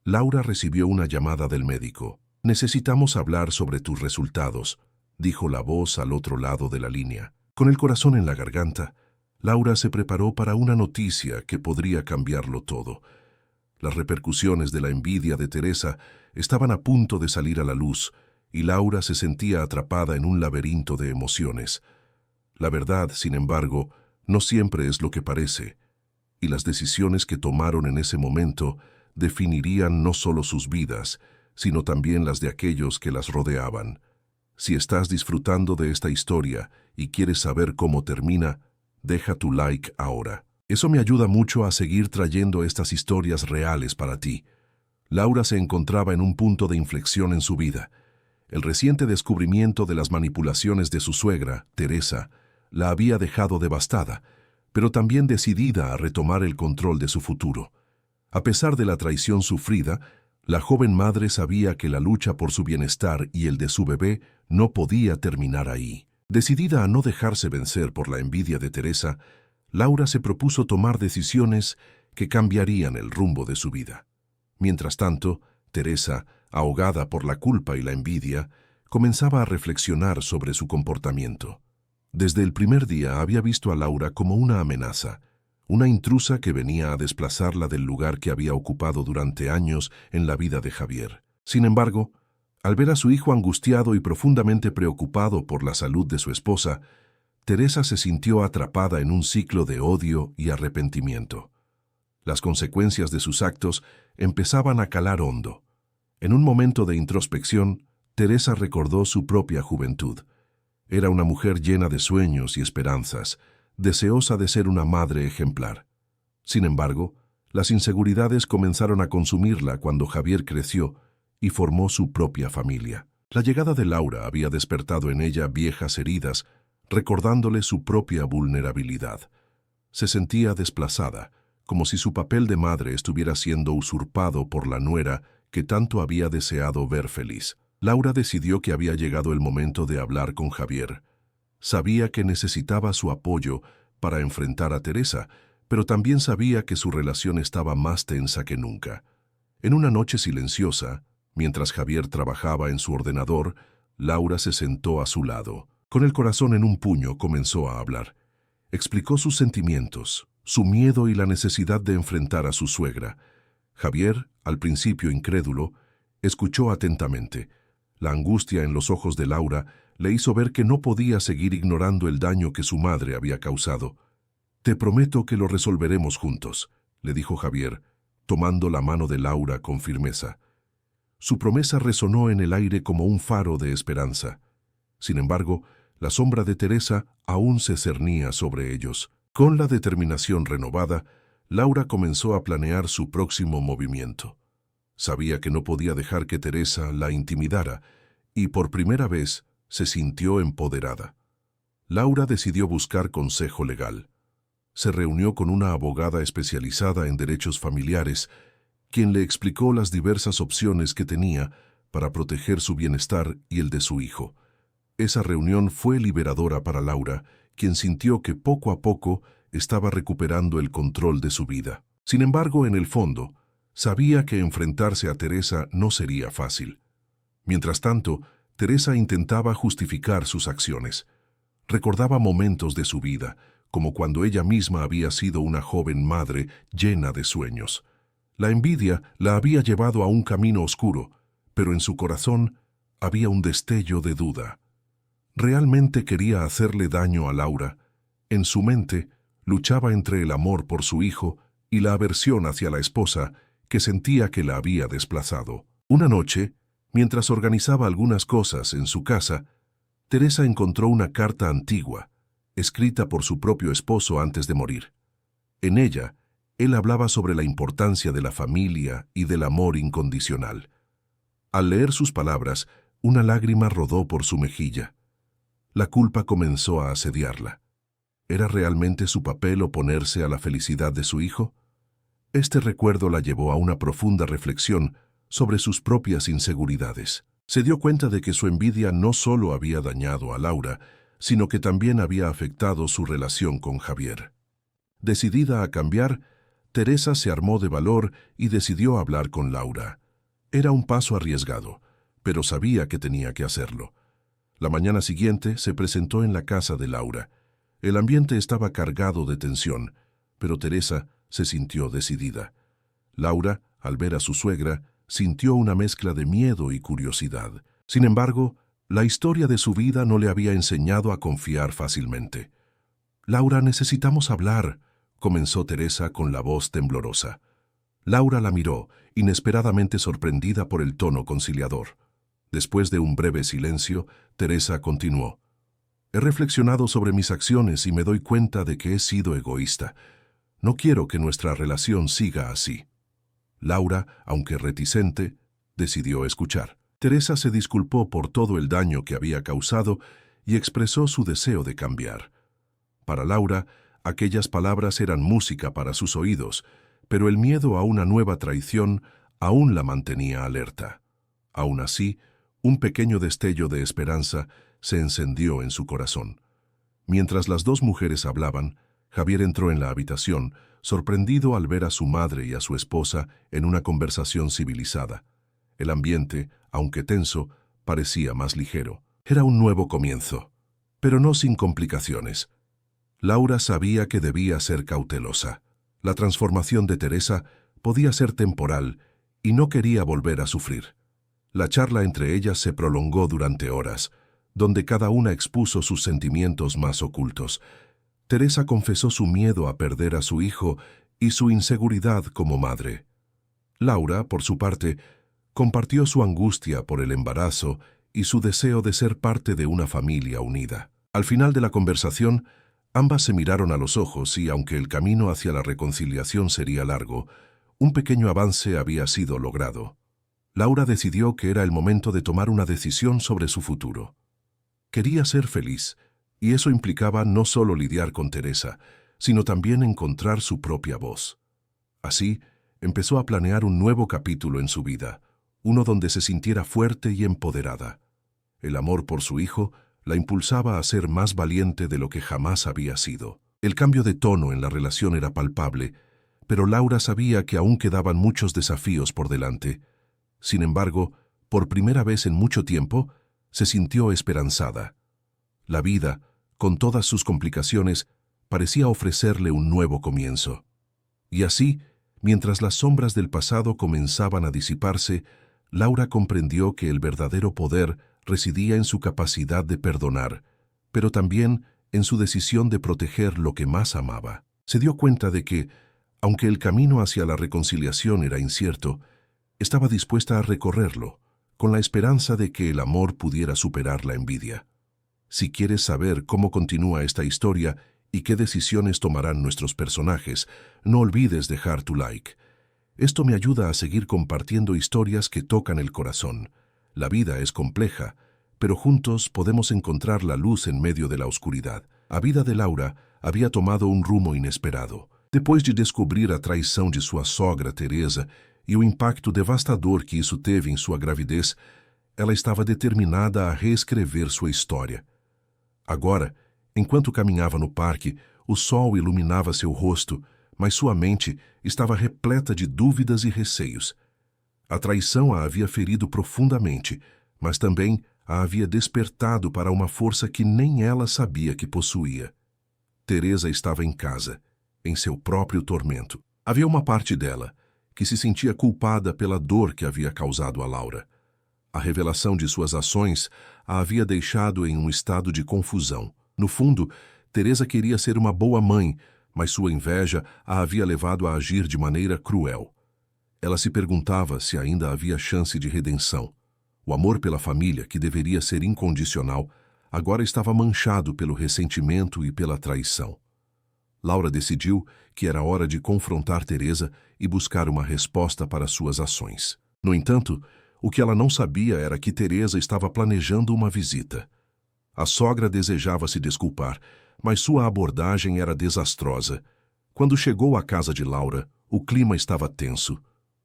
[SPEAKER 1] Laura recibió una llamada del médico. «Necesitamos hablar sobre tus resultados», dijo la voz al otro lado de la línea. Con el corazón en la garganta, Laura se preparó para una noticia que podría cambiarlo todo. Las repercusiones de la envidia de Teresa estaban a punto de salir a la luz, y Laura se sentía atrapada en un laberinto de emociones. La verdad, sin embargo, no siempre es lo que parece, y las decisiones que tomaron en ese momento definirían no solo sus vidas, sino también las de aquellos que las rodeaban. Si estás disfrutando de esta historia y quieres saber cómo termina, deja tu like ahora. Eso me ayuda mucho a seguir trayendo estas historias reales para ti. Laura se encontraba en un punto de inflexión en su vida. El reciente descubrimiento de las manipulaciones de su suegra, Teresa, la había dejado devastada, pero también decidida a retomar el control de su futuro. A pesar de la traición sufrida, la joven madre sabía que la lucha por su bienestar y el de su bebé no podía terminar ahí. Decidida a no dejarse vencer por la envidia de Teresa, Laura se propuso tomar decisiones que cambiarían el rumbo de su vida. Mientras tanto, Teresa, ahogada por la culpa y la envidia, comenzaba a reflexionar sobre su comportamiento. Desde el primer día había visto a Laura como una amenaza, una intrusa que venía a desplazarla del lugar que había ocupado durante años en la vida de Javier. Sin embargo, al ver a su hijo angustiado y profundamente preocupado por la salud de su esposa, Teresa se sintió atrapada en un ciclo de odio y arrepentimiento. Las consecuencias de sus actos empezaban a calar hondo. En un momento de introspección, Teresa recordó su propia juventud. Era una mujer llena de sueños y esperanzas, deseosa de ser una madre ejemplar. Sin embargo, las inseguridades comenzaron a consumirla cuando Javier creció y formó su propia familia. La llegada de Laura había despertado en ella viejas heridas, recordándole su propia vulnerabilidad. Se sentía desplazada, como si su papel de madre estuviera siendo usurpado por la nuera que tanto había deseado ver feliz. Laura decidió que había llegado el momento de hablar con Javier. Sabía que necesitaba su apoyo para enfrentar a Teresa, pero también sabía que su relación estaba más tensa que nunca. En una noche silenciosa, mientras Javier trabajaba en su ordenador, Laura se sentó a su lado. Con el corazón en un puño comenzó a hablar. Explicó sus sentimientos, su miedo y la necesidad de enfrentar a su suegra. Javier, al principio incrédulo, escuchó atentamente. La angustia en los ojos de Laura le hizo ver que no podía seguir ignorando el daño que su madre había causado. «Te prometo que lo resolveremos juntos», le dijo Javier, tomando la mano de Laura con firmeza. Su promesa resonó en el aire como un faro de esperanza. Sin embargo, la sombra de Teresa aún se cernía sobre ellos. Con la determinación renovada, Laura comenzó a planear su próximo movimiento. Sabía que no podía dejar que Teresa la intimidara, y por primera vez se sintió empoderada. Laura decidió buscar consejo legal. Se reunió con una abogada especializada en derechos familiares, quien le explicó las diversas opciones que tenía para proteger su bienestar y el de su hijo. Esa reunión fue liberadora para Laura, quien sintió que poco a poco estaba recuperando el control de su vida. Sin embargo, en el fondo, sabía que enfrentarse a Teresa no sería fácil. Mientras tanto, Teresa intentaba justificar sus acciones. Recordaba momentos de su vida, como cuando ella misma había sido una joven madre llena de sueños. La envidia la había llevado a un camino oscuro, pero en su corazón había un destello de duda. Realmente quería hacerle daño a Laura. En su mente, luchaba entre el amor por su hijo y la aversión hacia la esposa que sentía que la había desplazado. Una noche, mientras organizaba algunas cosas en su casa, Teresa encontró una carta antigua, escrita por su propio esposo antes de morir. En ella, él hablaba sobre la importancia de la familia y del amor incondicional. Al leer sus palabras, una lágrima rodó por su mejilla. La culpa comenzó a asediarla. ¿Era realmente su papel oponerse a la felicidad de su hijo? Este recuerdo la llevó a una profunda reflexión sobre sus propias inseguridades. Se dio cuenta de que su envidia no solo había dañado a Laura, sino que también había afectado su relación con Javier. Decidida a cambiar, Teresa se armó de valor y decidió hablar con Laura. Era un paso arriesgado, pero sabía que tenía que hacerlo. La mañana siguiente se presentó en la casa de Laura. El ambiente estaba cargado de tensión, pero Teresa se sintió decidida. Laura, al ver a su suegra, sintió una mezcla de miedo y curiosidad. Sin embargo, la historia de su vida no le había enseñado a confiar fácilmente. «Laura, necesitamos hablar», comenzó Teresa con la voz temblorosa. Laura la miró, inesperadamente sorprendida por el tono conciliador. Después de un breve silencio, Teresa continuó. «He reflexionado sobre mis acciones y me doy cuenta de que he sido egoísta. No quiero que nuestra relación siga así». Laura, aunque reticente, decidió escuchar. Teresa se disculpó por todo el daño que había causado y expresó su deseo de cambiar. Para Laura, aquellas palabras eran música para sus oídos, pero el miedo a una nueva traición aún la mantenía alerta. Aún así, un pequeño destello de esperanza se encendió en su corazón. Mientras las dos mujeres hablaban, Javier entró en la habitación, sorprendido al ver a su madre y a su esposa en una conversación civilizada. El ambiente, aunque tenso, parecía más ligero. Era un nuevo comienzo, pero no sin complicaciones. Laura sabía que debía ser cautelosa. La transformación de Teresa podía ser temporal y no quería volver a sufrir. La charla entre ellas se prolongó durante horas, donde cada una expuso sus sentimientos más ocultos. Teresa confesó su miedo a perder a su hijo y su inseguridad como madre. Laura, por su parte, compartió su angustia por el embarazo y su deseo de ser parte de una familia unida. Al final de la conversación, ambas se miraron a los ojos y, aunque el camino hacia la reconciliación sería largo, un pequeño avance había sido logrado. Laura decidió que era el momento de tomar una decisión sobre su futuro. Quería ser feliz, y eso implicaba no solo lidiar con Teresa, sino también encontrar su propia voz. Así, empezó a planear un nuevo capítulo en su vida, uno donde se sintiera fuerte y empoderada. El amor por su hijo la impulsaba a ser más valiente de lo que jamás había sido. El cambio de tono en la relación era palpable, pero Laura sabía que aún quedaban muchos desafíos por delante. Sin embargo, por primera vez en mucho tiempo, se sintió esperanzada. La vida, con todas sus complicaciones, parecía ofrecerle un nuevo comienzo. Y así, mientras las sombras del pasado comenzaban a disiparse, Laura comprendió que el verdadero poder residía en su capacidad de perdonar, pero también en su decisión de proteger lo que más amaba. Se dio cuenta de que, aunque el camino hacia la reconciliación era incierto, estaba dispuesta a recorrerlo, con la esperanza de que el amor pudiera superar la envidia. Si quieres saber cómo continúa esta historia y qué decisiones tomarán nuestros personajes, no olvides dejar tu like. Esto me ayuda a seguir compartiendo historias que tocan el corazón. La vida es compleja, pero juntos podemos encontrar la luz en medio de la oscuridad. A vida de Laura había tomado um rumo inesperado. Depois de descobrir a traição de sua sogra, Teresa, e o impacto devastador que isso teve em sua gravidez, ela estava determinada a reescrever sua história. Agora, enquanto caminhava no parque, o sol iluminava seu rosto, mas sua mente estava repleta de dúvidas e receios. A traição a havia ferido profundamente, mas também a havia despertado para uma força que nem ela sabia que possuía. Teresa estava em casa, em seu próprio tormento. Havia uma parte dela que se sentia culpada pela dor que havia causado a Laura. A revelação de suas ações a havia deixado em um estado de confusão. No fundo, Teresa queria ser uma boa mãe, mas sua inveja a havia levado a agir de maneira cruel. Ela se perguntava se ainda havia chance de redenção. O amor pela família, que deveria ser incondicional, agora estava manchado pelo ressentimento e pela traição. Laura decidiu que era hora de confrontar Teresa e buscar uma resposta para suas ações. No entanto, o que ela não sabia era que Teresa estava planejando uma visita. A sogra desejava se desculpar, mas sua abordagem era desastrosa. Quando chegou à casa de Laura, o clima estava tenso.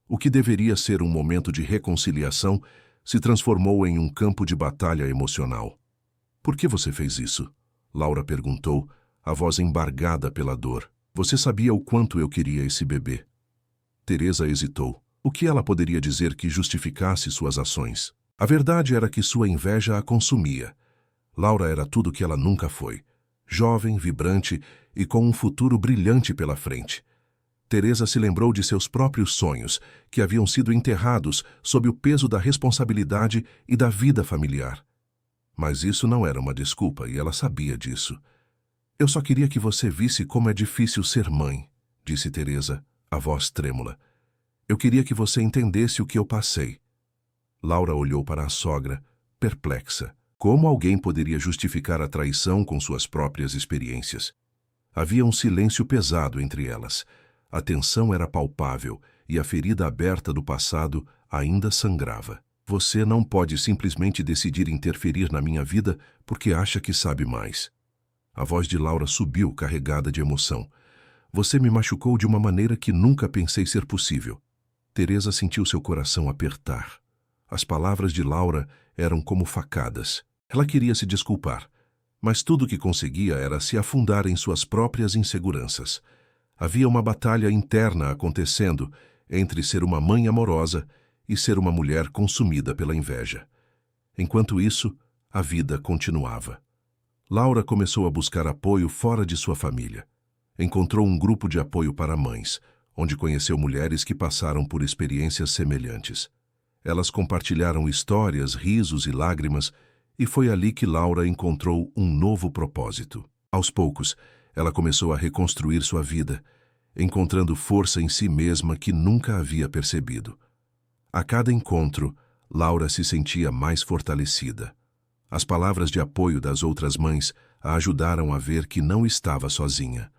[SPEAKER 1] O que deveria ser um momento de reconciliação se transformou em um campo de batalha emocional. "Por que você fez isso?" Laura perguntou, a voz embargada pela dor. "Você sabia o quanto eu queria esse bebê." Teresa hesitou. O que ela poderia dizer que justificasse suas ações? A verdade era que sua inveja a consumia. Laura era tudo que ela nunca foi. Jovem, vibrante e com um futuro brilhante pela frente. Teresa se lembrou de seus próprios sonhos, que haviam sido enterrados sob o peso da responsabilidade e da vida familiar. Mas isso não era uma desculpa e ela sabia disso. "Eu só queria que você visse como é difícil ser mãe", disse Teresa, a voz trêmula. "Eu queria que você entendesse o que eu passei." Laura olhou para a sogra, perplexa. Como alguém poderia justificar a traição com suas próprias experiências? Havia um silêncio pesado entre elas. A tensão era palpável e a ferida aberta do passado ainda sangrava. "Você não pode simplesmente decidir interferir na minha vida porque acha que sabe mais." A voz de Laura subiu, carregada de emoção. "Você me machucou de uma maneira que nunca pensei ser possível." Teresa sentiu seu coração apertar. As palavras de Laura eram como facadas. Ela queria se desculpar, mas tudo o que conseguia era se afundar em suas próprias inseguranças. Havia uma batalha interna acontecendo entre ser uma mãe amorosa e ser uma mulher consumida pela inveja. Enquanto isso, a vida continuava. Laura começou a buscar apoio fora de sua família. Encontrou um grupo de apoio para mães, onde conheceu mulheres que passaram por experiências semelhantes. Elas compartilharam histórias, risos e lágrimas, e foi ali que Laura encontrou um novo propósito. Aos poucos, ela começou a reconstruir sua vida, encontrando força em si mesma que nunca havia percebido. A cada encontro, Laura se sentia mais fortalecida. As palavras de apoio das outras mães a ajudaram a ver que não estava sozinha.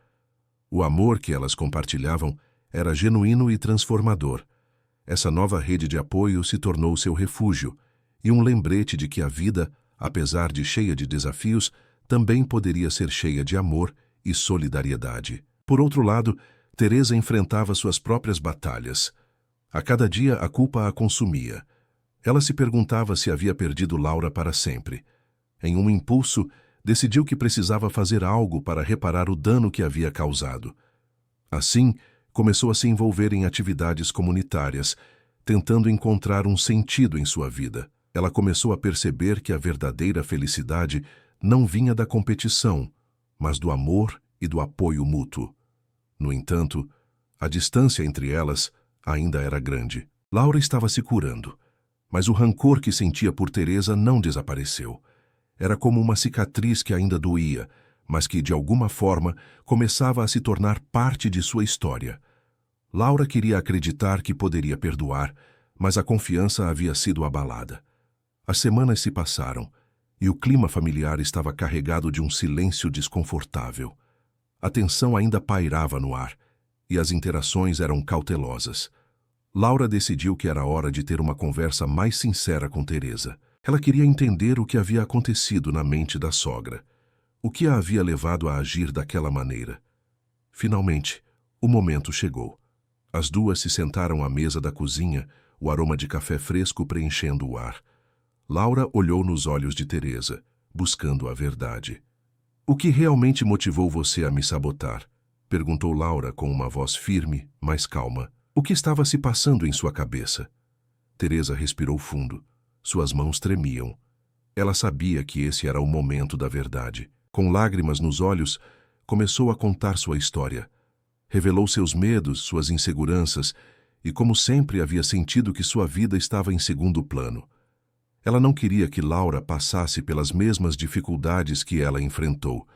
[SPEAKER 1] O amor que elas compartilhavam era genuíno e transformador. Essa nova rede de apoio se tornou seu refúgio e um lembrete de que a vida, apesar de cheia de desafios, também poderia ser cheia de amor e solidariedade. Por outro lado, Teresa enfrentava suas próprias batalhas. A cada dia a culpa a consumia. Ela se perguntava se havia perdido Laura para sempre. Em um impulso, decidiu que precisava fazer algo para reparar o dano que havia causado. Assim, começou a se envolver em atividades comunitárias, tentando encontrar um sentido em sua vida. Ela começou a perceber que a verdadeira felicidade não vinha da competição, mas do amor e do apoio mútuo. No entanto, a distância entre elas ainda era grande. Laura estava se curando, mas o rancor que sentia por Teresa não desapareceu. Era como uma cicatriz que ainda doía, mas que, de alguma forma, começava a se tornar parte de sua história. Laura queria acreditar que poderia perdoar, mas a confiança havia sido abalada. As semanas se passaram, e o clima familiar estava carregado de um silêncio desconfortável. A tensão ainda pairava no ar, e as interações eram cautelosas. Laura decidiu que era hora de ter uma conversa mais sincera com Teresa. Ela queria entender o que havia acontecido na mente da sogra. O que a havia levado a agir daquela maneira? Finalmente, o momento chegou. As duas se sentaram à mesa da cozinha, o aroma de café fresco preenchendo o ar. Laura olhou nos olhos de Teresa, buscando a verdade. "O que realmente motivou você a me sabotar?" perguntou Laura com uma voz firme, mas calma. "O que estava se passando em sua cabeça?" Teresa respirou fundo. Suas mãos tremiam. Ela sabia que esse era o momento da verdade. Com lágrimas nos olhos, começou a contar sua história. Revelou seus medos, suas inseguranças, e como sempre havia sentido que sua vida estava em segundo plano. Ela não queria que Laura passasse pelas mesmas dificuldades que ela enfrentou,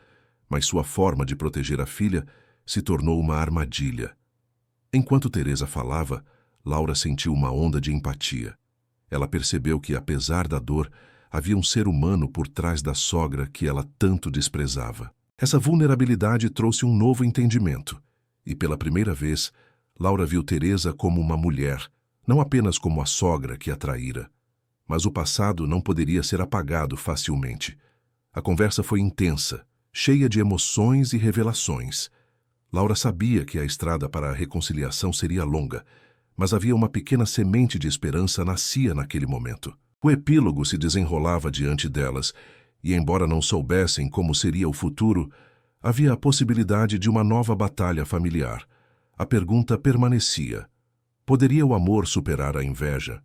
[SPEAKER 1] mas sua forma de proteger a filha se tornou uma armadilha. Enquanto Teresa falava, Laura sentiu uma onda de empatia. Ela percebeu que, apesar da dor, havia um ser humano por trás da sogra que ela tanto desprezava. Essa vulnerabilidade trouxe um novo entendimento, e pela primeira vez, Laura viu Teresa como uma mulher, não apenas como a sogra que a traíra. Mas o passado não poderia ser apagado facilmente. A conversa foi intensa, cheia de emoções e revelações. Laura sabia que a estrada para a reconciliação seria longa, mas havia uma pequena semente de esperança nascia naquele momento. O epílogo se desenrolava diante delas, e embora não soubessem como seria o futuro, havia a possibilidade de uma nova batalha familiar. A pergunta permanecia: poderia o amor superar a inveja?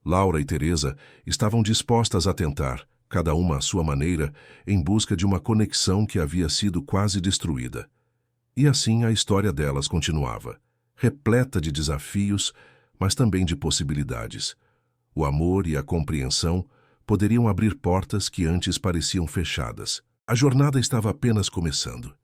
[SPEAKER 1] Laura e Teresa estavam dispostas a tentar, cada uma à sua maneira, em busca de uma conexão que havia sido quase destruída. E assim a história delas continuava, repleta de desafios, mas também de possibilidades. O amor e a compreensão poderiam abrir portas que antes pareciam fechadas. A jornada estava apenas começando.